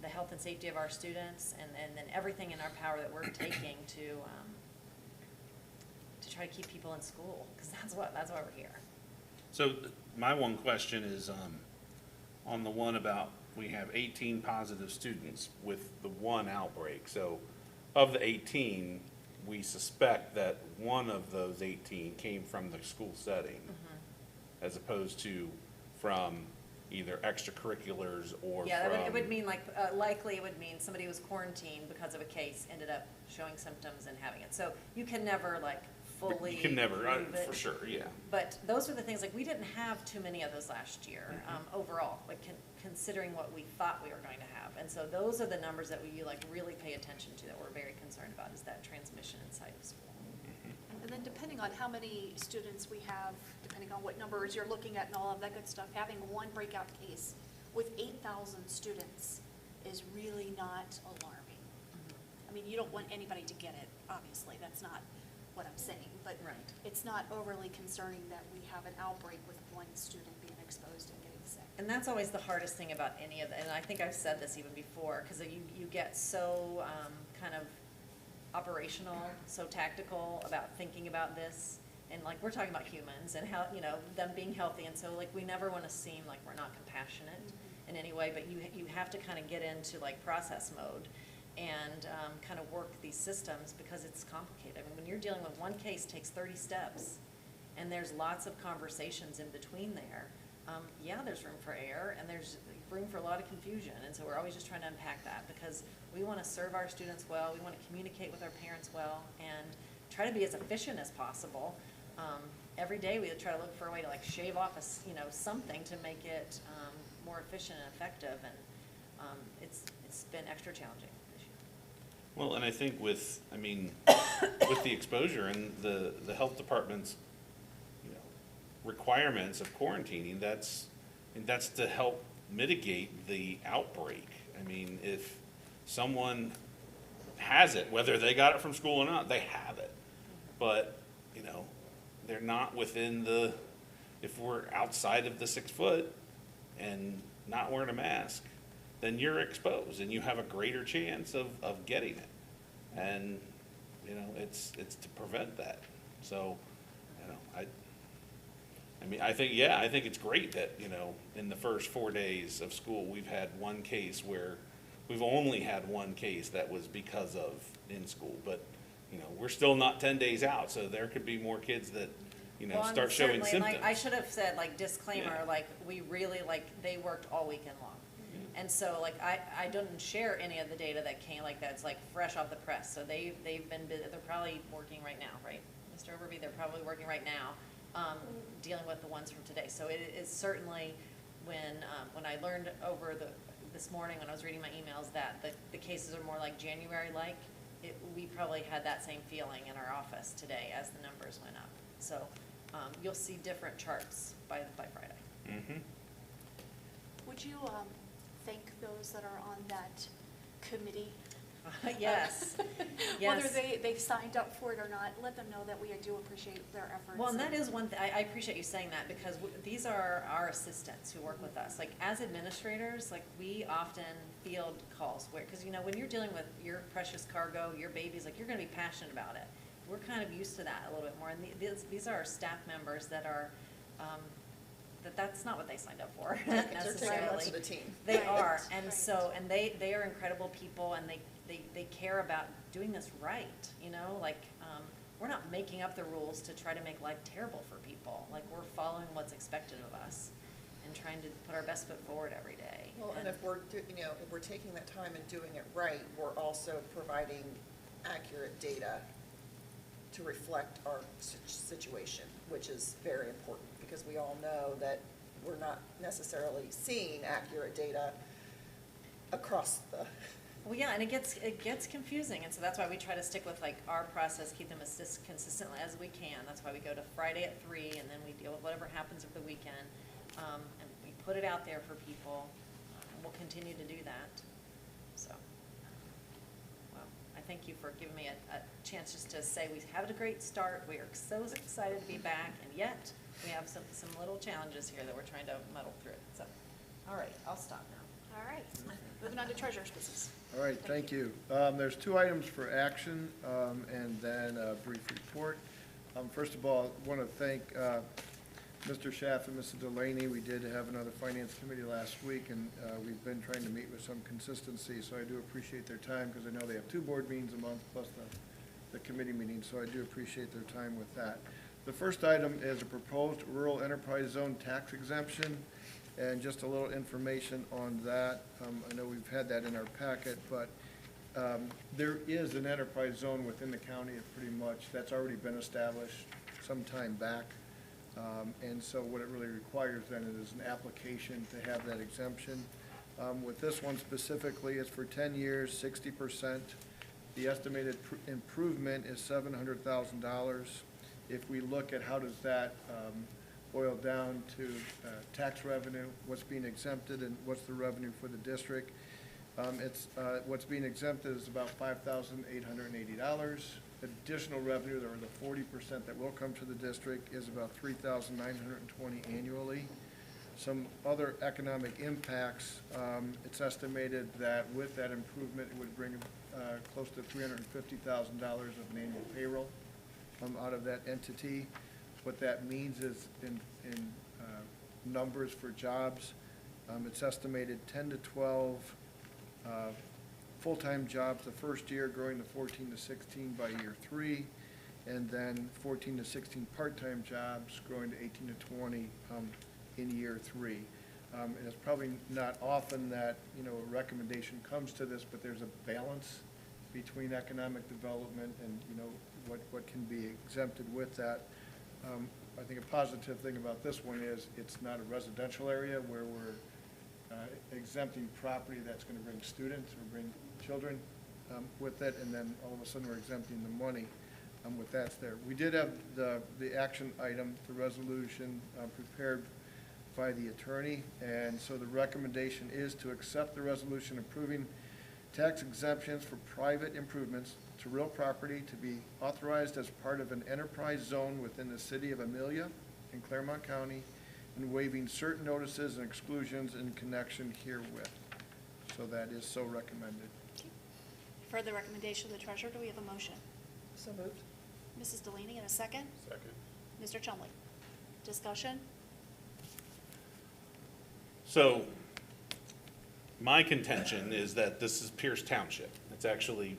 the health and safety of our students, and then everything in our power that we're taking to try to keep people in school, because that's why we're here. So my one question is, on the one about, we have 18 positive students with the one outbreak. So of the 18, we suspect that one of those 18 came from the school setting, as opposed to from either extracurriculars or Yeah, from. it would mean likely it would mean somebody was quarantined because of a case, ended up showing symptoms and having it. So you can never fully. You can never, prove it. for sure, yeah. But those are the things, we didn't have too many of those last year, overall, considering what we thought we were going to have. And so those are the numbers that we really pay attention to, that we're very concerned about, is that transmission inside of school. And And then depending on how many students we have, depending on what numbers you're looking at and all of that good stuff, having one breakout case with 8,000 students is really not alarming. I mean, you don't want anybody to get it, obviously, that's not what I'm saying, but Right. it's not overly concerning that we have an outbreak with one student being exposed and getting sick. And that's always the hardest thing about any of that, and I think I've said this even before, because you get so kind of operational, so tactical about thinking about this, and like, we're talking about humans and how, them being healthy, and so like, we never want to seem like we're not compassionate in any way, but you have to kind of get into like process mode and kind of work these systems, because it's complicated. I mean, when you're dealing with one case, takes 30 steps, and there's lots of conversations in between there. Yeah, there's room for error, and there's room for a lot of confusion, and so we're always just trying to unpack that, because we want to serve our students well, we want to communicate with our parents well, and try to be as efficient as possible. Every day we try to look for a way to like shave off something to make it more efficient and effective, and it's been extra challenging this year. Well, and I think with the exposure and the health department's, requirements of quarantining, that's to help mitigate the outbreak. I mean, if someone has it, whether they got it from school or not, they have it. But, they're not within if we're outside of the 6 foot and not wearing a mask, then you're exposed and you have a greater chance of getting it. And, it's to prevent that. So, I think it's great that, in the first 4 days of school, we've had one case where we've only had one case that was because of in school, but, we're still not 10 days out, so there could be more kids that, Well, and start showing certainly, symptoms. like, I should have said, like, disclaimer, Yeah. like, we really, like, they worked all weekend long. And so, like, I didn't share any of the data that came, like, that's, like, fresh off the press. So they've been, they're probably working right now, right? Mr. Overby, they're probably working right now, dealing with the ones from today. So it is certainly, when I learned over this morning when I was reading my emails that the cases are more like January-like, we probably had that same feeling in our office today as the numbers went up. So you'll see different charts by Friday. Mm-hmm. Would you thank those that are on that committee? Yes, Whether yes. they've signed up for it or not, let them know that we do appreciate their efforts. Well, and that is one thing, I appreciate you saying that, because these are our assistants who work with us. Like, as administrators, like, we often field calls where, because, when you're dealing with your precious cargo, your babies, like, you're gonna be passionate about it. We're kind of used to that a little bit more, and these are our staff members that are, that's not what they signed up for They're taking necessarily. much of the team. They Right. are, and Right. so, and they are incredible people, and they care about doing this right, like, we're not making up the rules to try to make life terrible for people. Like, we're following what's expected of us and trying to put our best foot forward every day. Well, and if we're, if we're taking that time and doing it right, we're also providing accurate data to reflect our situation, which is very important, because we all know that we're not necessarily seeing accurate data across the. Well, yeah, and it gets confusing, and so that's why we try to stick with like our process, keep them as consistently as we can. That's why we go to Friday at 3, and then we deal with whatever happens over the weekend, and we put it out there for people, and we'll continue to do that. So, well, I thank you for giving me a chance just to say we had a great start. We are so excited to be back, and yet we have some little challenges here that we're trying to muddle through. So, all right, I'll stop now. All right, moving on to treasurer's business. All right, thank you. There's 2 items for action, and then a brief report. First of all, I want to thank Mr. Schaff and Mrs. Delaney. We did have another finance committee last week, and we've been trying to meet with some consistency, so I do appreciate their time, because I know they have 2 board meetings a month plus the committee meetings, so I do appreciate their time with that. The first item is a proposed rural enterprise zone tax exemption, and just a little information on that. I know we've had that in our packet, but there is an enterprise zone within the county, pretty much, that's already been established some time back. And so what it really requires then is an application to have that exemption. With this one specifically, it's for 10 years, 60%. The estimated improvement is $700,000. if we look at how does that boil down to tax revenue, what's being exempted and what's the revenue for the district. What's being exempted is about $5,880. Additional revenue, or the 40% that will come to the district, is about $3,920 annually. Some other economic impacts, it's estimated that with that improvement, it would bring close to $350,000 of an annual payroll out of that entity. What that means is in numbers for jobs, it's estimated 10 to 12 full-time jobs the first year, growing to 14 to 16 by year 3, and then 14 to 16 part-time jobs, growing to 18 to 20 in year 3. And it's probably not often that, a recommendation comes to this, but there's a balance between economic development and, what can be exempted with that. I think a positive thing about this one is it's not a residential area where we're exempting property that's going to bring students or bring children with it, and then all of a sudden we're exempting the money with that's there. We did have the action item, the resolution prepared by the attorney, and so the recommendation is to accept the resolution approving tax exemptions for private improvements to real property to be authorized as part of an enterprise zone within the city of Amelia in Clermont County, and waiving certain notices and exclusions in connection herewith. So that is so recommended. For the recommendation of the treasurer, do we have a motion? So moved. Mrs. Delaney, and a second? Second. Mr. Chumley? Discussion? So, my contention is that this is Pierce Township. It's actually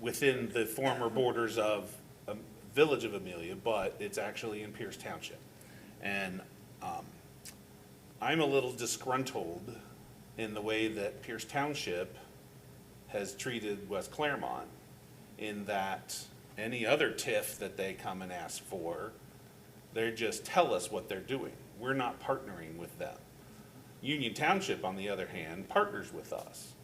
within the former borders of Village of Amelia, but it's actually in Pierce Township. And I'm a little disgruntled in the way that Pierce Township has treated West Clermont, in that any other TIF that they come and ask for, they just tell us what they're doing. We're not partnering with them. Union Township, on the other hand, partners with us.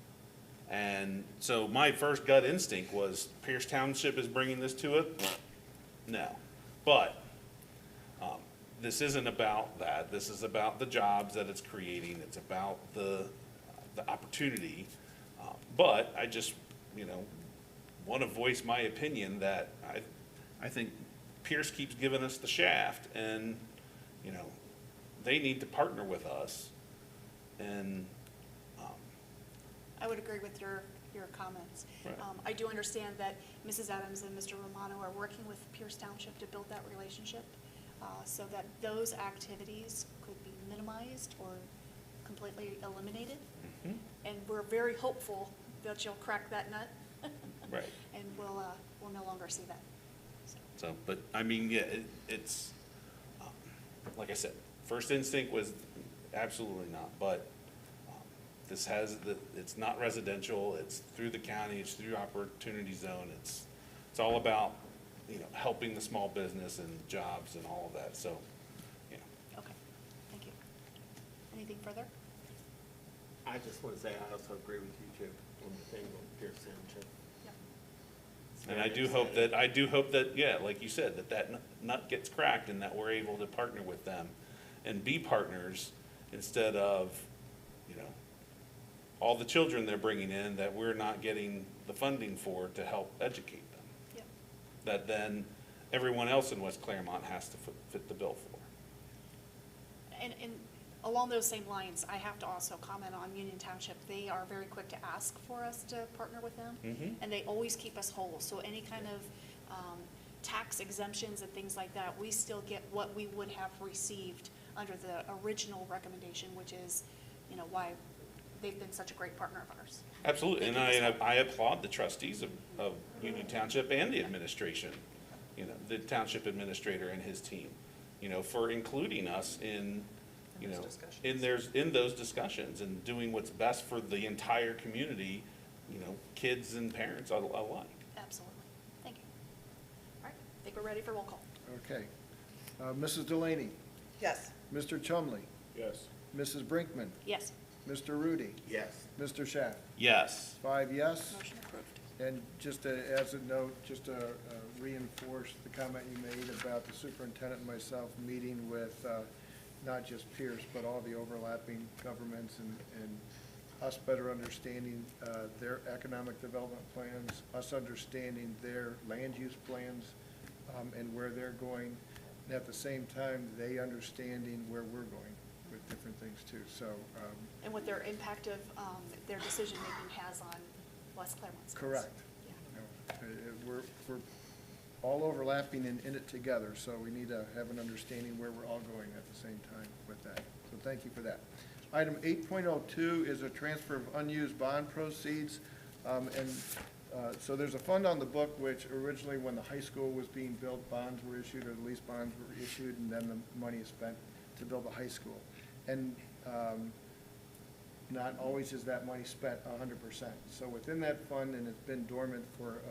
And so my first gut instinct was Pierce Township is bringing this to it? No. But this isn't about that. This is about the jobs that it's creating. It's about the opportunity. But I just, want to voice my opinion that I think Pierce keeps giving us the shaft, and, they need to partner with us. And I would agree with your comments. Right. I do understand that Mrs. Adams and Mr. Romano are working with Pierce Township to build that relationship, so that those activities could be minimized or completely eliminated. Mhm. And we're very hopeful that you'll crack that nut. Right. And we'll no longer see that. So, but I mean, yeah, it's, like I said, first instinct was absolutely not, but this it's not residential, it's through the county, it's through opportunity zone, it's all about, helping the small business and jobs and all of that, so, Okay, thank you. Anything further? I just want to say, I also agree with you, Jim, on the thing on Pierce Township. And I do hope that, yeah, like you said, that nut gets cracked and that we're able to partner with them and be partners instead of, all the children they're bringing in that we're not getting the funding for to help educate them. Yep. That then everyone else in West Clermont has to fit the bill for. And along those same lines, I have to also comment on Union Township. They are very quick to ask for us to partner with them, Mhm. and they always keep us whole. So any kind of tax exemptions and things like that, we still get what we would have received under the original recommendation, which is, why they've been such a great partner of ours. Absolutely, and They keep us I applaud the trustees of Union Township and the administration, the township administrator and his team, for including us in, in those discussions and doing what's best for the entire community, kids and parents alike. Absolutely. Thank you. All right, I think we're ready for roll call. Okay. Mrs. Delaney, Yes. Mr. Chumley, Yes. Mrs. Brinkman, Yes, Mr. Rudy, Yes. Mr. Schaff. Yes. 5 yes, motion approved. And just as a note, just to reinforce the comment you made about the superintendent and myself meeting with not just Pierce, but all the overlapping governments and us better understanding their economic development plans, us understanding their land use plans and where they're going, and at the same time, they understanding where we're going with different things too. So, And what their impact of their decision-making has on West Clermont schools. correct. Yeah. You know, we're all overlapping and in it together, so we need to have an understanding where we're all going at the same time with that. So thank you for that. Item 8.02 is a transfer of unused bond proceeds. So there's a fund on the book which originally, when the high school was being built, bonds were issued, or the lease bonds were issued, and then the money is spent to build the high school. And not always is that money spent 100%. So within that fund, and it's been dormant for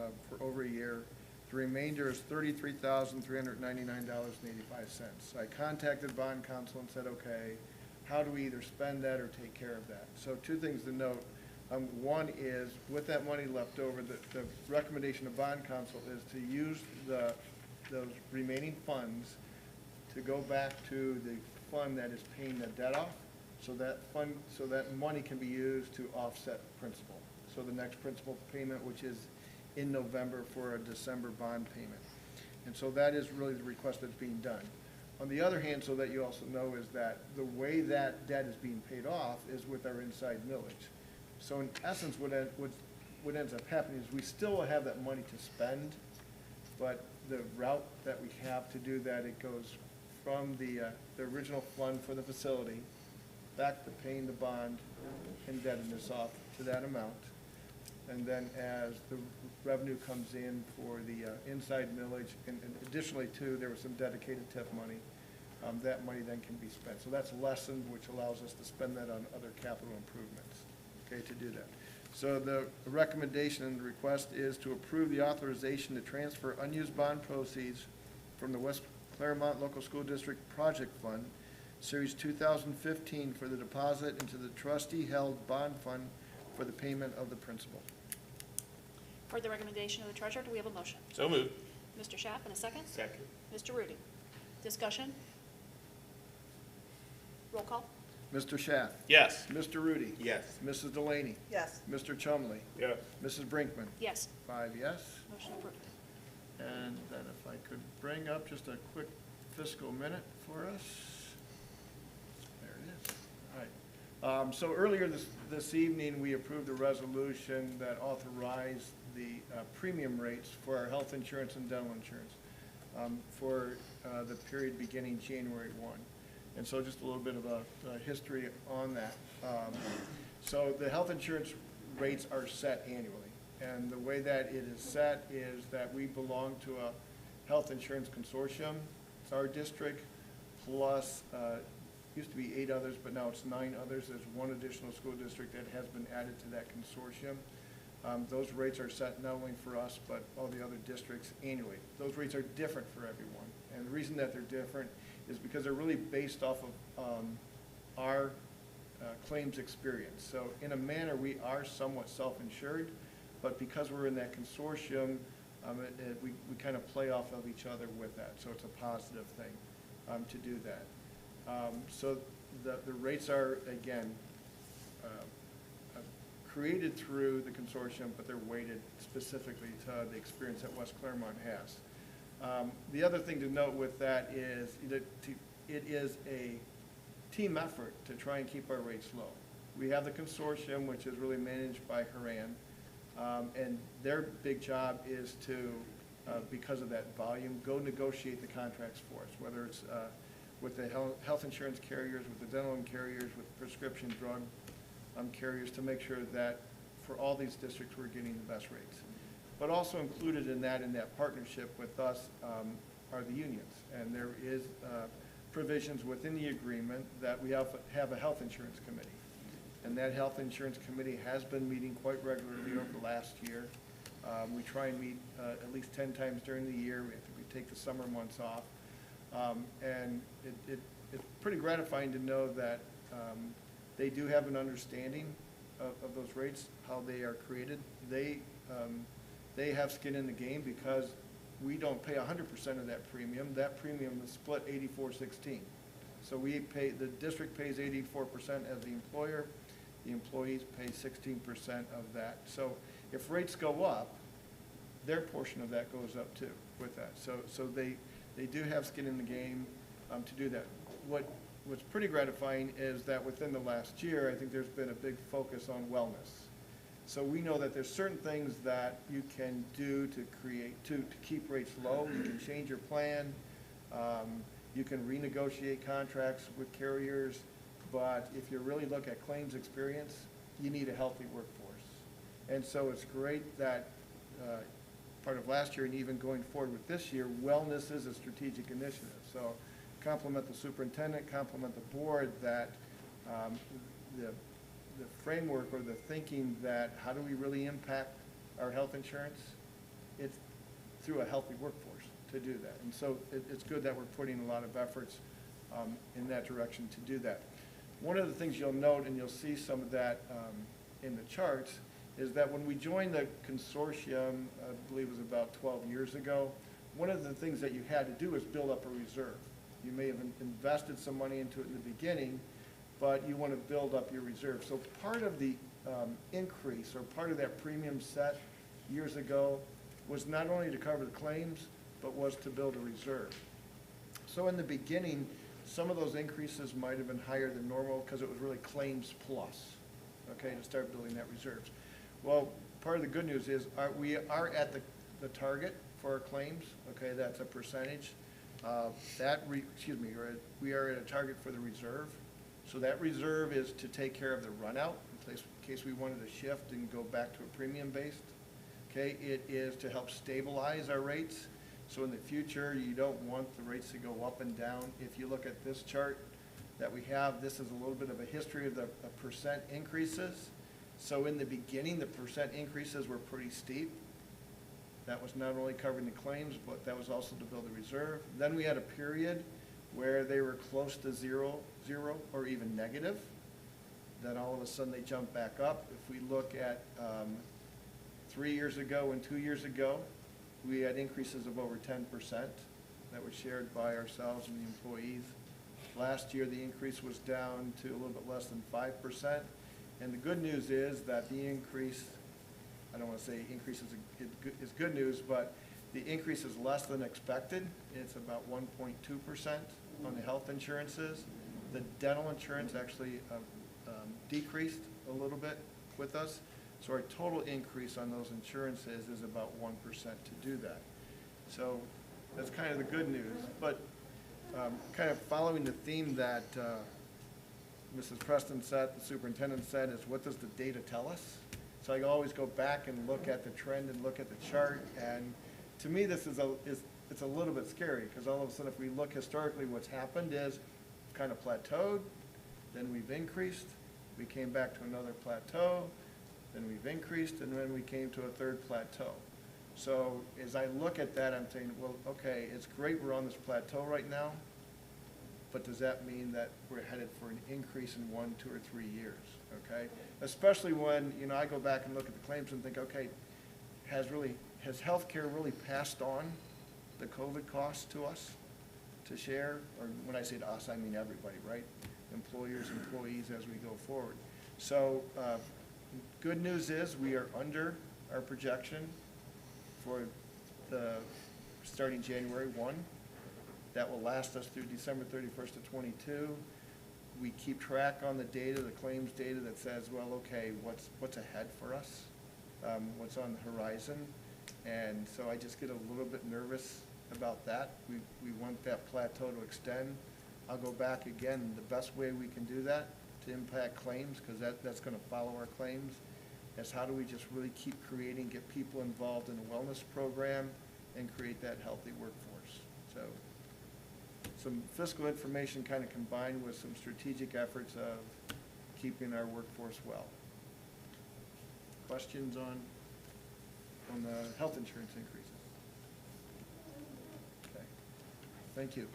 over a year, the remainder is $33,399.85. I contacted bond counsel and said, okay, how do we either spend that or take care of that? So two things to note. One is, with that money left over, the recommendation of bond counsel is to use those remaining funds to go back to the fund that is paying the debt off, so that money can be used to offset principal. So the next principal payment, which is in November for a December bond payment. And so that is really the request that's being done. On the other hand, so that you also know, is that the way that debt is being paid off is with our inside millage. So in essence, what ends up happening is we still will have that money to spend, but the route that we have to do that, it goes from the original fund for the facility back to paying the bond indebtedness off to that amount. And then as the revenue comes in for the inside millage, and additionally too, there was some dedicated TIF money, that money then can be spent. So that's lessened, which allows us to spend that on other capital improvements, okay, to do that. So the recommendation and the request is to approve the authorization to transfer unused bond proceeds from the West Clermont Local School District Project Fund, Series 2015, for the deposit into the trustee-held bond fund for the payment of the principal. For the recommendation of the treasurer, do we have a motion? So moved. Mr. Schaaf, in a second? Second. Mr. Rudy. Discussion? Roll call? Mr. Schaaf. Yes. Mr. Rudy. Yes. Mrs. Delaney. Yes. Mr. Chumley. Yes. Mrs. Brinkman. Yes. 5 yes. Motion approved. And then if I could bring up just a quick fiscal minute for us. There it is. All right. So earlier this evening, we approved a resolution that authorized the premium rates for our health insurance and dental insurance for the period beginning January 1. And so just a little bit of a history on that. So the health insurance rates are set annually. And the way that it is set is that we belong to a health insurance consortium. It's our district, plus, used to be 8 others, but now it's 9 others. There's one additional school district that has been added to that consortium. Those rates are set not only for us, but all the other districts annually. Those rates are different for everyone. And the reason that they're different is because they're really based off of our claims experience. So in a manner, we are somewhat self-insured, but because we're in that consortium, we kind of play off of each other with that. So it's a positive thing to do that. So the rates are, again, created through the consortium, but they're weighted specifically to the experience that West Clermont has. The other thing to note with that is that it is a team effort to try and keep our rates low. We have the consortium, which is really managed by Haran, and their big job is to, because of that volume, go negotiate the contracts for us, whether it's with the health insurance carriers, with the dental carriers, with prescription drug carriers, to make sure that for all these districts we're getting the best rates. But also included in that partnership with us are the unions. And there is provisions within the agreement that we have a health insurance committee. And that health insurance committee has been meeting quite regularly over the last year. We try and meet at least 10 times during the year. We take the summer months off. And it's pretty gratifying to know that they do have an understanding of those rates, how they are created. They they have skin in the game because we don't pay 100% of that premium. That premium is split 84-16. So we pay, the district pays 84% as the employer, the employees pay 16% of that. So if rates go up, their portion of that goes up too with that. So they do have skin in the game to do that. What's pretty gratifying is that within the last year, I think there's been a big focus on wellness. So we know that there's certain things that you can do to create, to keep rates low. You can change your plan. You can renegotiate contracts with carriers. But if you really look at claims experience, you need a healthy workforce. And so it's great that part of last year and even going forward with this year, wellness is a strategic initiative. So compliment the superintendent, compliment the board that the framework or the thinking that how do we really impact our health insurance? It's through a healthy workforce to do that. And so it's good that we're putting a lot of efforts in that direction to do that. One of the things you'll note, and you'll see some of that in the charts, is that when we joined the consortium, I believe it was about 12 years ago, one of the things that you had to do is build up a reserve. You may have invested some money into it in the beginning, but you want to build up your reserve. So part of the increase, or part of that premium set years ago, was not only to cover the claims, but was to build a reserve. So in the beginning, some of those increases might have been higher than normal because it was really claims plus, okay, to start building that reserves. Well, part of the good news is we are at the target for our claims, okay, that's a percentage. We are at a target for the reserve. So that reserve is to take care of the runout in case we wanted to shift and go back to a premium based. Okay, it is to help stabilize our rates. So in the future, you don't want the rates to go up and down. If you look at this chart that we have, this is a little bit of a history of the percent increases. So in the beginning, the percent increases were pretty steep. That was not only covering the claims, but that was also to build a reserve. Then we had a period where they were close to zero, or even negative. Then all of a sudden they jumped back up. If we look at 3 years ago and 2 years ago, we had increases of over 10% that were shared by ourselves and the employees. Last year, the increase was down to a little bit less than 5%. And the good news is that the increase, I don't want to say increase is good news, but the increase is less than expected. It's about 1.2% on the health insurances. The dental insurance actually decreased a little bit with us. So our total increase on those insurances is about 1% to do that. So that's kind of the good news. But kind of following the theme that Mrs. Preston said, the superintendent said, is what does the data tell us? So I always go back and look at the trend and look at the chart. And to me, this is it's a little bit scary because all of a sudden, if we look historically, what's happened is kind of plateaued, then we've increased, we came back to another plateau, then we've increased, and then we came to a third plateau. So as I look at that, I'm saying, well, okay, it's great we're on this plateau right now, but does that mean that we're headed for an increase in 1, 2, or 3 years, okay? Especially when, I go back and look at the claims and think, okay, has healthcare really passed on the COVID costs to us to share? Or when I say to us, I mean everybody, right? Employers, employees, as we go forward. So good news is we are under our projection for the starting January 1. That will last us through December 31st of 22. We keep track on the data, the claims data that says, well, okay, what's ahead for us? What's on the horizon? And so I just get a little bit nervous about that. We want that plateau to extend. I'll go back again. The best way we can do that to impact claims, because that's going to follow our claims, is how do we just really keep creating, get people involved in a wellness program and create that healthy workforce. So some fiscal information kind of combined with some strategic efforts of keeping our workforce well. Questions on the health insurance increases? Okay, thank you.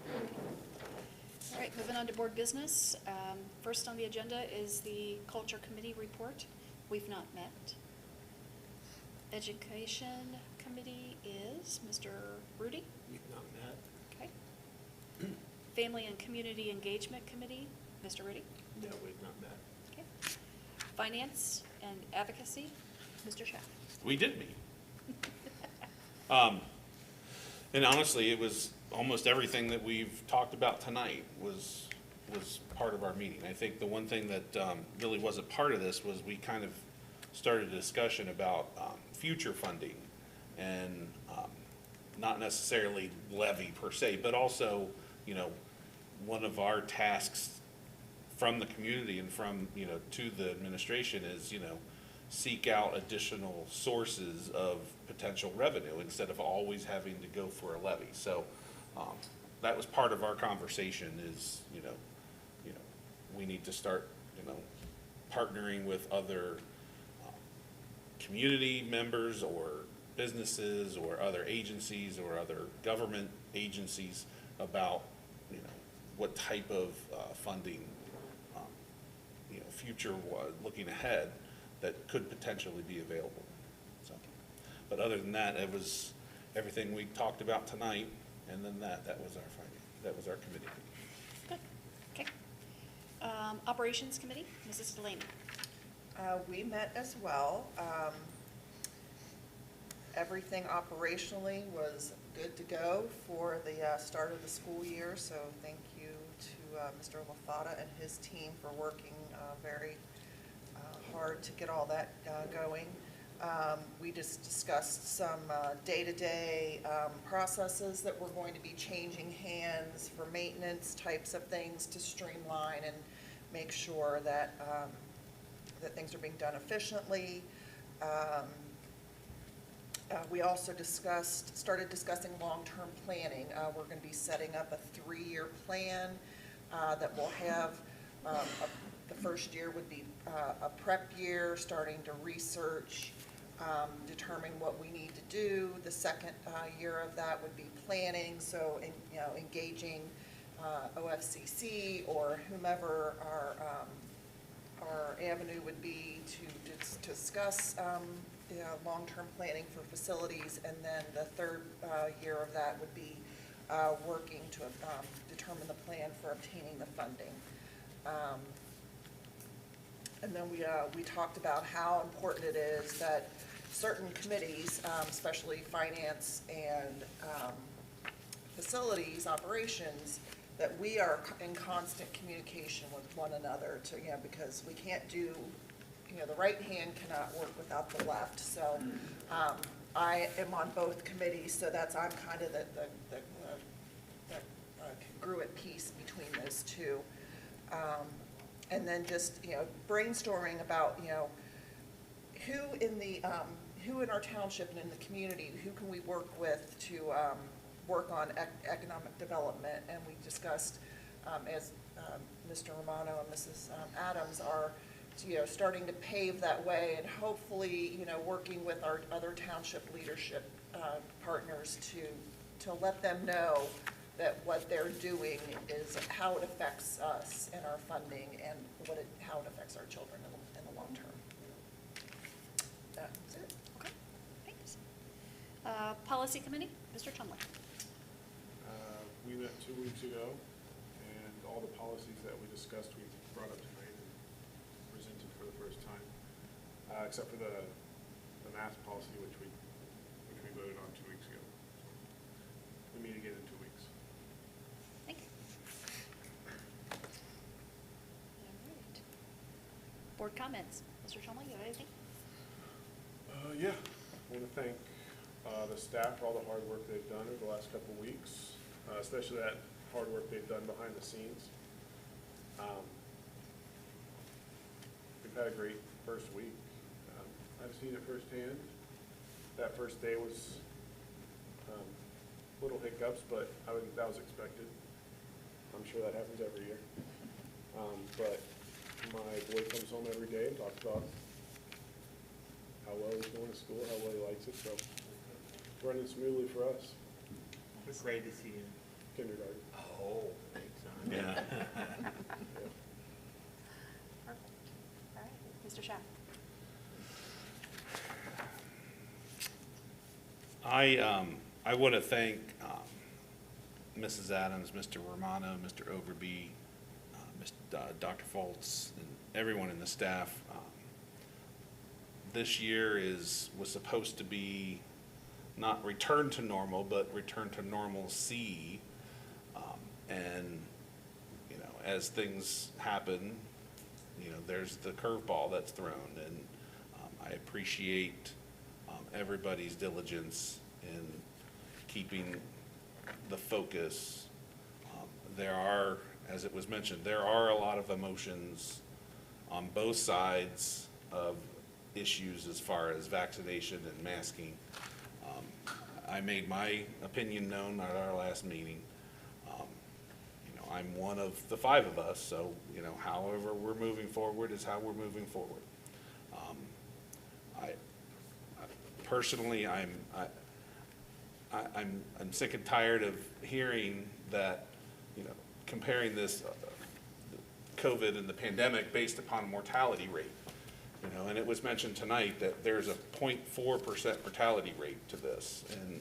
All right, moving on to board business. First on the agenda is the Culture Committee report. We've not met. Education Committee is Mr. Rudy. We've not met. Okay. Family and Community Engagement Committee, Mr. Rudy. No, we've not met. Okay. Finance and Advocacy, Mr. Schaff. We did meet. And honestly, it was almost everything that we've talked about tonight was part of our meeting. I think the one thing that really wasn't part of this was we kind of started a discussion about future funding and not necessarily levy per se, but also, you know, one of our tasks from the community and from, you know, to the administration is, you know, seek out additional sources of potential revenue instead of always having to go for a levy. So that was part of our conversation is, you know, we need to start, you know, partnering with other community members or businesses or other agencies or other government agencies about, you know, what type of funding, you know, future looking ahead that could potentially be available. So, but other than that, it was everything we talked about tonight, and then that was our finding. That was our committee. Good. Okay. Operations Committee, Mrs. Delaney. We met as well. Everything operationally was good to go for the start of the school year, so thank you to Mr. LaFata and his team for working very hard to get all that going. We just discussed some day-to-day processes that were going to be changing hands for maintenance types of things to streamline and make sure that that things are being done efficiently. We also started discussing long-term planning. We're going to be setting up a 3-year plan that will have, the first year would be a prep year, starting to research, determine what we need to do. The second year of that would be planning, so you know, engaging OFCC or whomever our avenue would be to discuss long-term planning for facilities, and then the third year of that would be working to determine the plan for obtaining the funding. And then we talked about how important it is that certain committees, especially finance and facilities operations, that we are in constant communication with one another to, you know, because we can't do, you know, the right hand cannot work without the left. So I am on both committees, so I'm kind of the congruent piece between those two. And then just, you know, brainstorming about, you know, who in our township and in the community, who can we work with to work on economic development. And we discussed, as Mr. Romano and Mrs. Adams are, you know, starting to pave that way, and hopefully, you know, working with our other township leadership partners to let them know that what they're doing is how it affects us and our funding, and how it affects our children in the long term. That's it. Okay, thanks. Policy Committee, Mr. Chumley. We met 2 weeks ago, and all the policies that we discussed, we brought up tonight and presented for the first time, except for the math policy, which we voted on 2 weeks ago. So we meet again in 2 weeks. Thank you. All right. Board comments. Mr. Chumley, you have anything? Yeah, I want to thank the staff for all the hard work they've done over the last couple of weeks, especially that hard work they've done behind the scenes. We've had a great first week. I've seen it firsthand. That first day was little hiccups, but that was expected. I'm sure that happens every year. But my boy comes home every day and talks about how well he's going to school, how well he likes it, so it's running smoothly for us. What grade is he in? Kindergarten. Oh, thanks, son. Yeah. Perfect. All right, Mr. Schaff. I want to thank Mrs. Adams, Mr. Romano, Mr. Overby, Dr. Foltz, and everyone in the staff. This year was supposed to be not return to normal, but return to normalcy. And, you know, as things happen, you know, there's the curveball that's thrown. And I appreciate everybody's diligence in keeping the focus. There are, as it was mentioned, there are a lot of emotions on both sides of issues as far as vaccination and masking. I made my opinion known at our last meeting. You know, I'm one of the 5 of us, so, you know, however we're moving forward is how we're moving forward. Personally, I'm sick and tired of hearing that, you know, comparing this COVID and the pandemic based upon mortality rate. You know, and it was mentioned tonight that there's a 0.4% mortality rate to this, and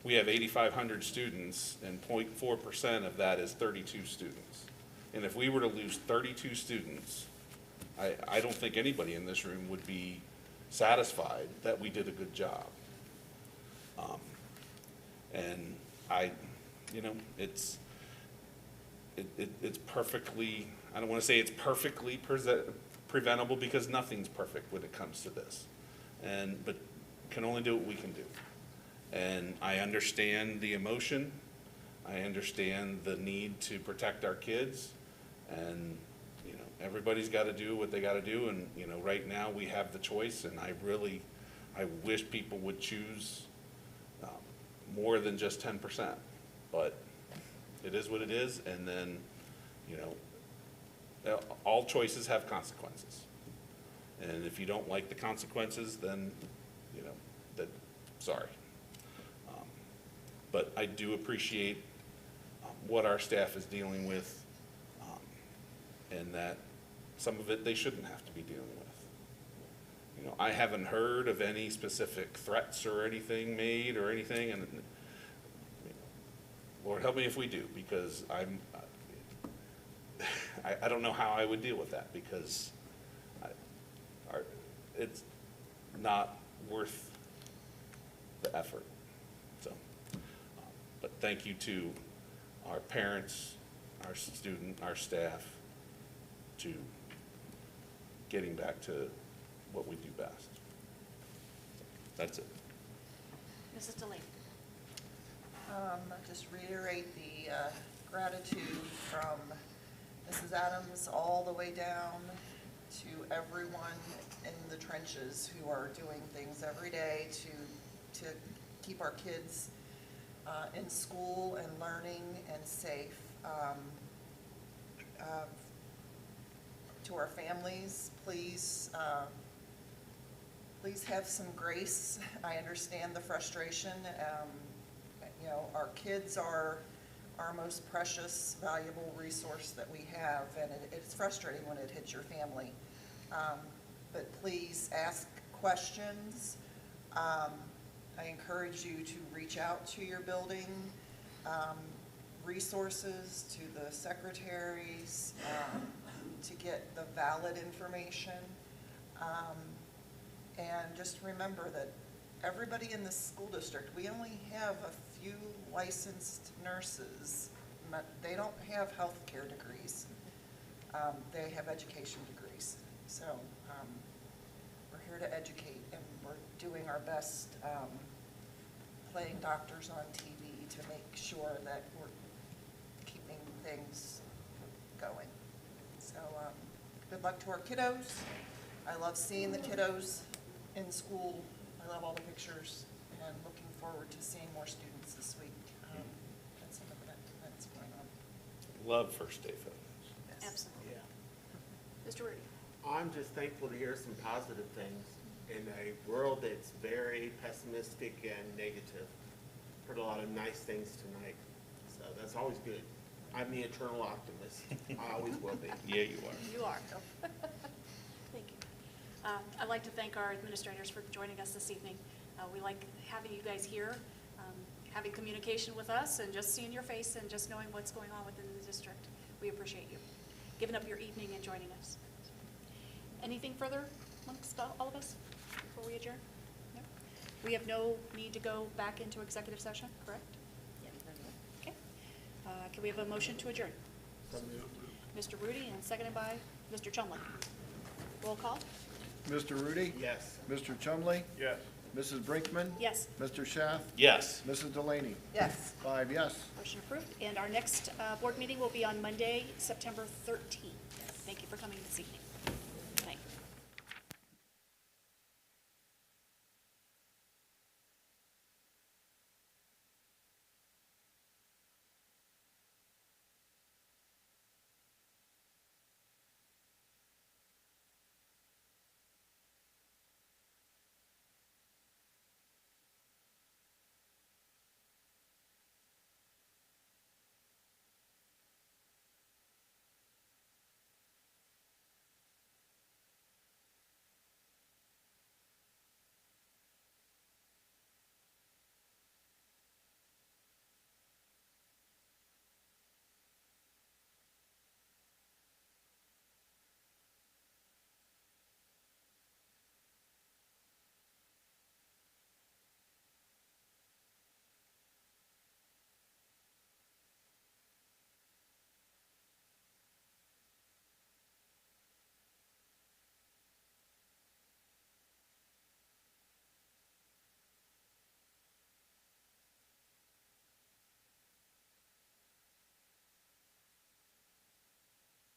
we have 8,500 students, and 0.4% of that is 32 students. And if we were to lose 32 students, I don't think anybody in this room would be satisfied that we did a good job. And you know, it's perfectly, I don't want to say it's perfectly preventable, because nothing's perfect when it comes to this. But can only do what we can do. And I understand the emotion. I understand the need to protect our kids. And, you know, everybody's got to do what they got to do. And, you know, right now we have the choice, and I wish people would choose more than just 10%. But it is what it is. And then, you know, all choices have consequences. And if you don't like the consequences, then, you know, sorry. But I do appreciate what our staff is dealing with, and that some of it they shouldn't have to be dealing with. You know, I haven't heard of any specific threats or anything made or anything, and you know, Lord help me if we do, because I don't know how I would deal with that, because it's not worth the effort. So, but thank you to our parents, our student, our staff, to getting back to what we do best. That's it. Mrs. Delaney. Just reiterate the gratitude from Mrs. Adams all the way down to everyone in the trenches who are doing things every day to keep our kids in school and learning and safe. To our families, please have some grace. I understand the frustration. You know, our kids are our most precious, valuable resource that we have, and it's frustrating when it hits your family. But please ask questions. I encourage you to reach out to your building resources, to the secretaries, to get the valid information. And just remember that everybody in the school district, we only have a few licensed nurses. They don't have healthcare degrees. They have education degrees. So we're here to educate, and we're doing our best playing doctors on TV to make sure that we're keeping things going. So good luck to our kiddos. I love seeing the kiddos in school. I love all the pictures, and looking forward to seeing more students this week. That's some of that's going on. Love first day photos. Absolutely. Yeah. Mr. Rudy. I'm just thankful to hear some positive things in a world that's very pessimistic and negative. Heard a lot of nice things tonight, so that's always good. I'm the eternal optimist. I always will be. Yeah, you are. You are. Thank you. I'd like to thank our administrators for joining us this evening. We like having you guys here, having communication with us, and just seeing your face and just knowing what's going on within the district. We appreciate you giving up your evening and joining us. Anything further amongst all of us before we adjourn? No? We have no need to go back into executive session, correct? Okay. Can we have a motion to adjourn? Mr. Rudy, and seconded by Mr. Chumley. Roll call? Mr. Rudy? Yes. Mr. Chumley? Yes. Mrs. Brinkman? Yes. Mr. Schaff? Yes. Mrs. Delaney? Yes. 5 yes. Motion approved. And our next board meeting will be on Monday, September 13th. Thank you for coming this evening.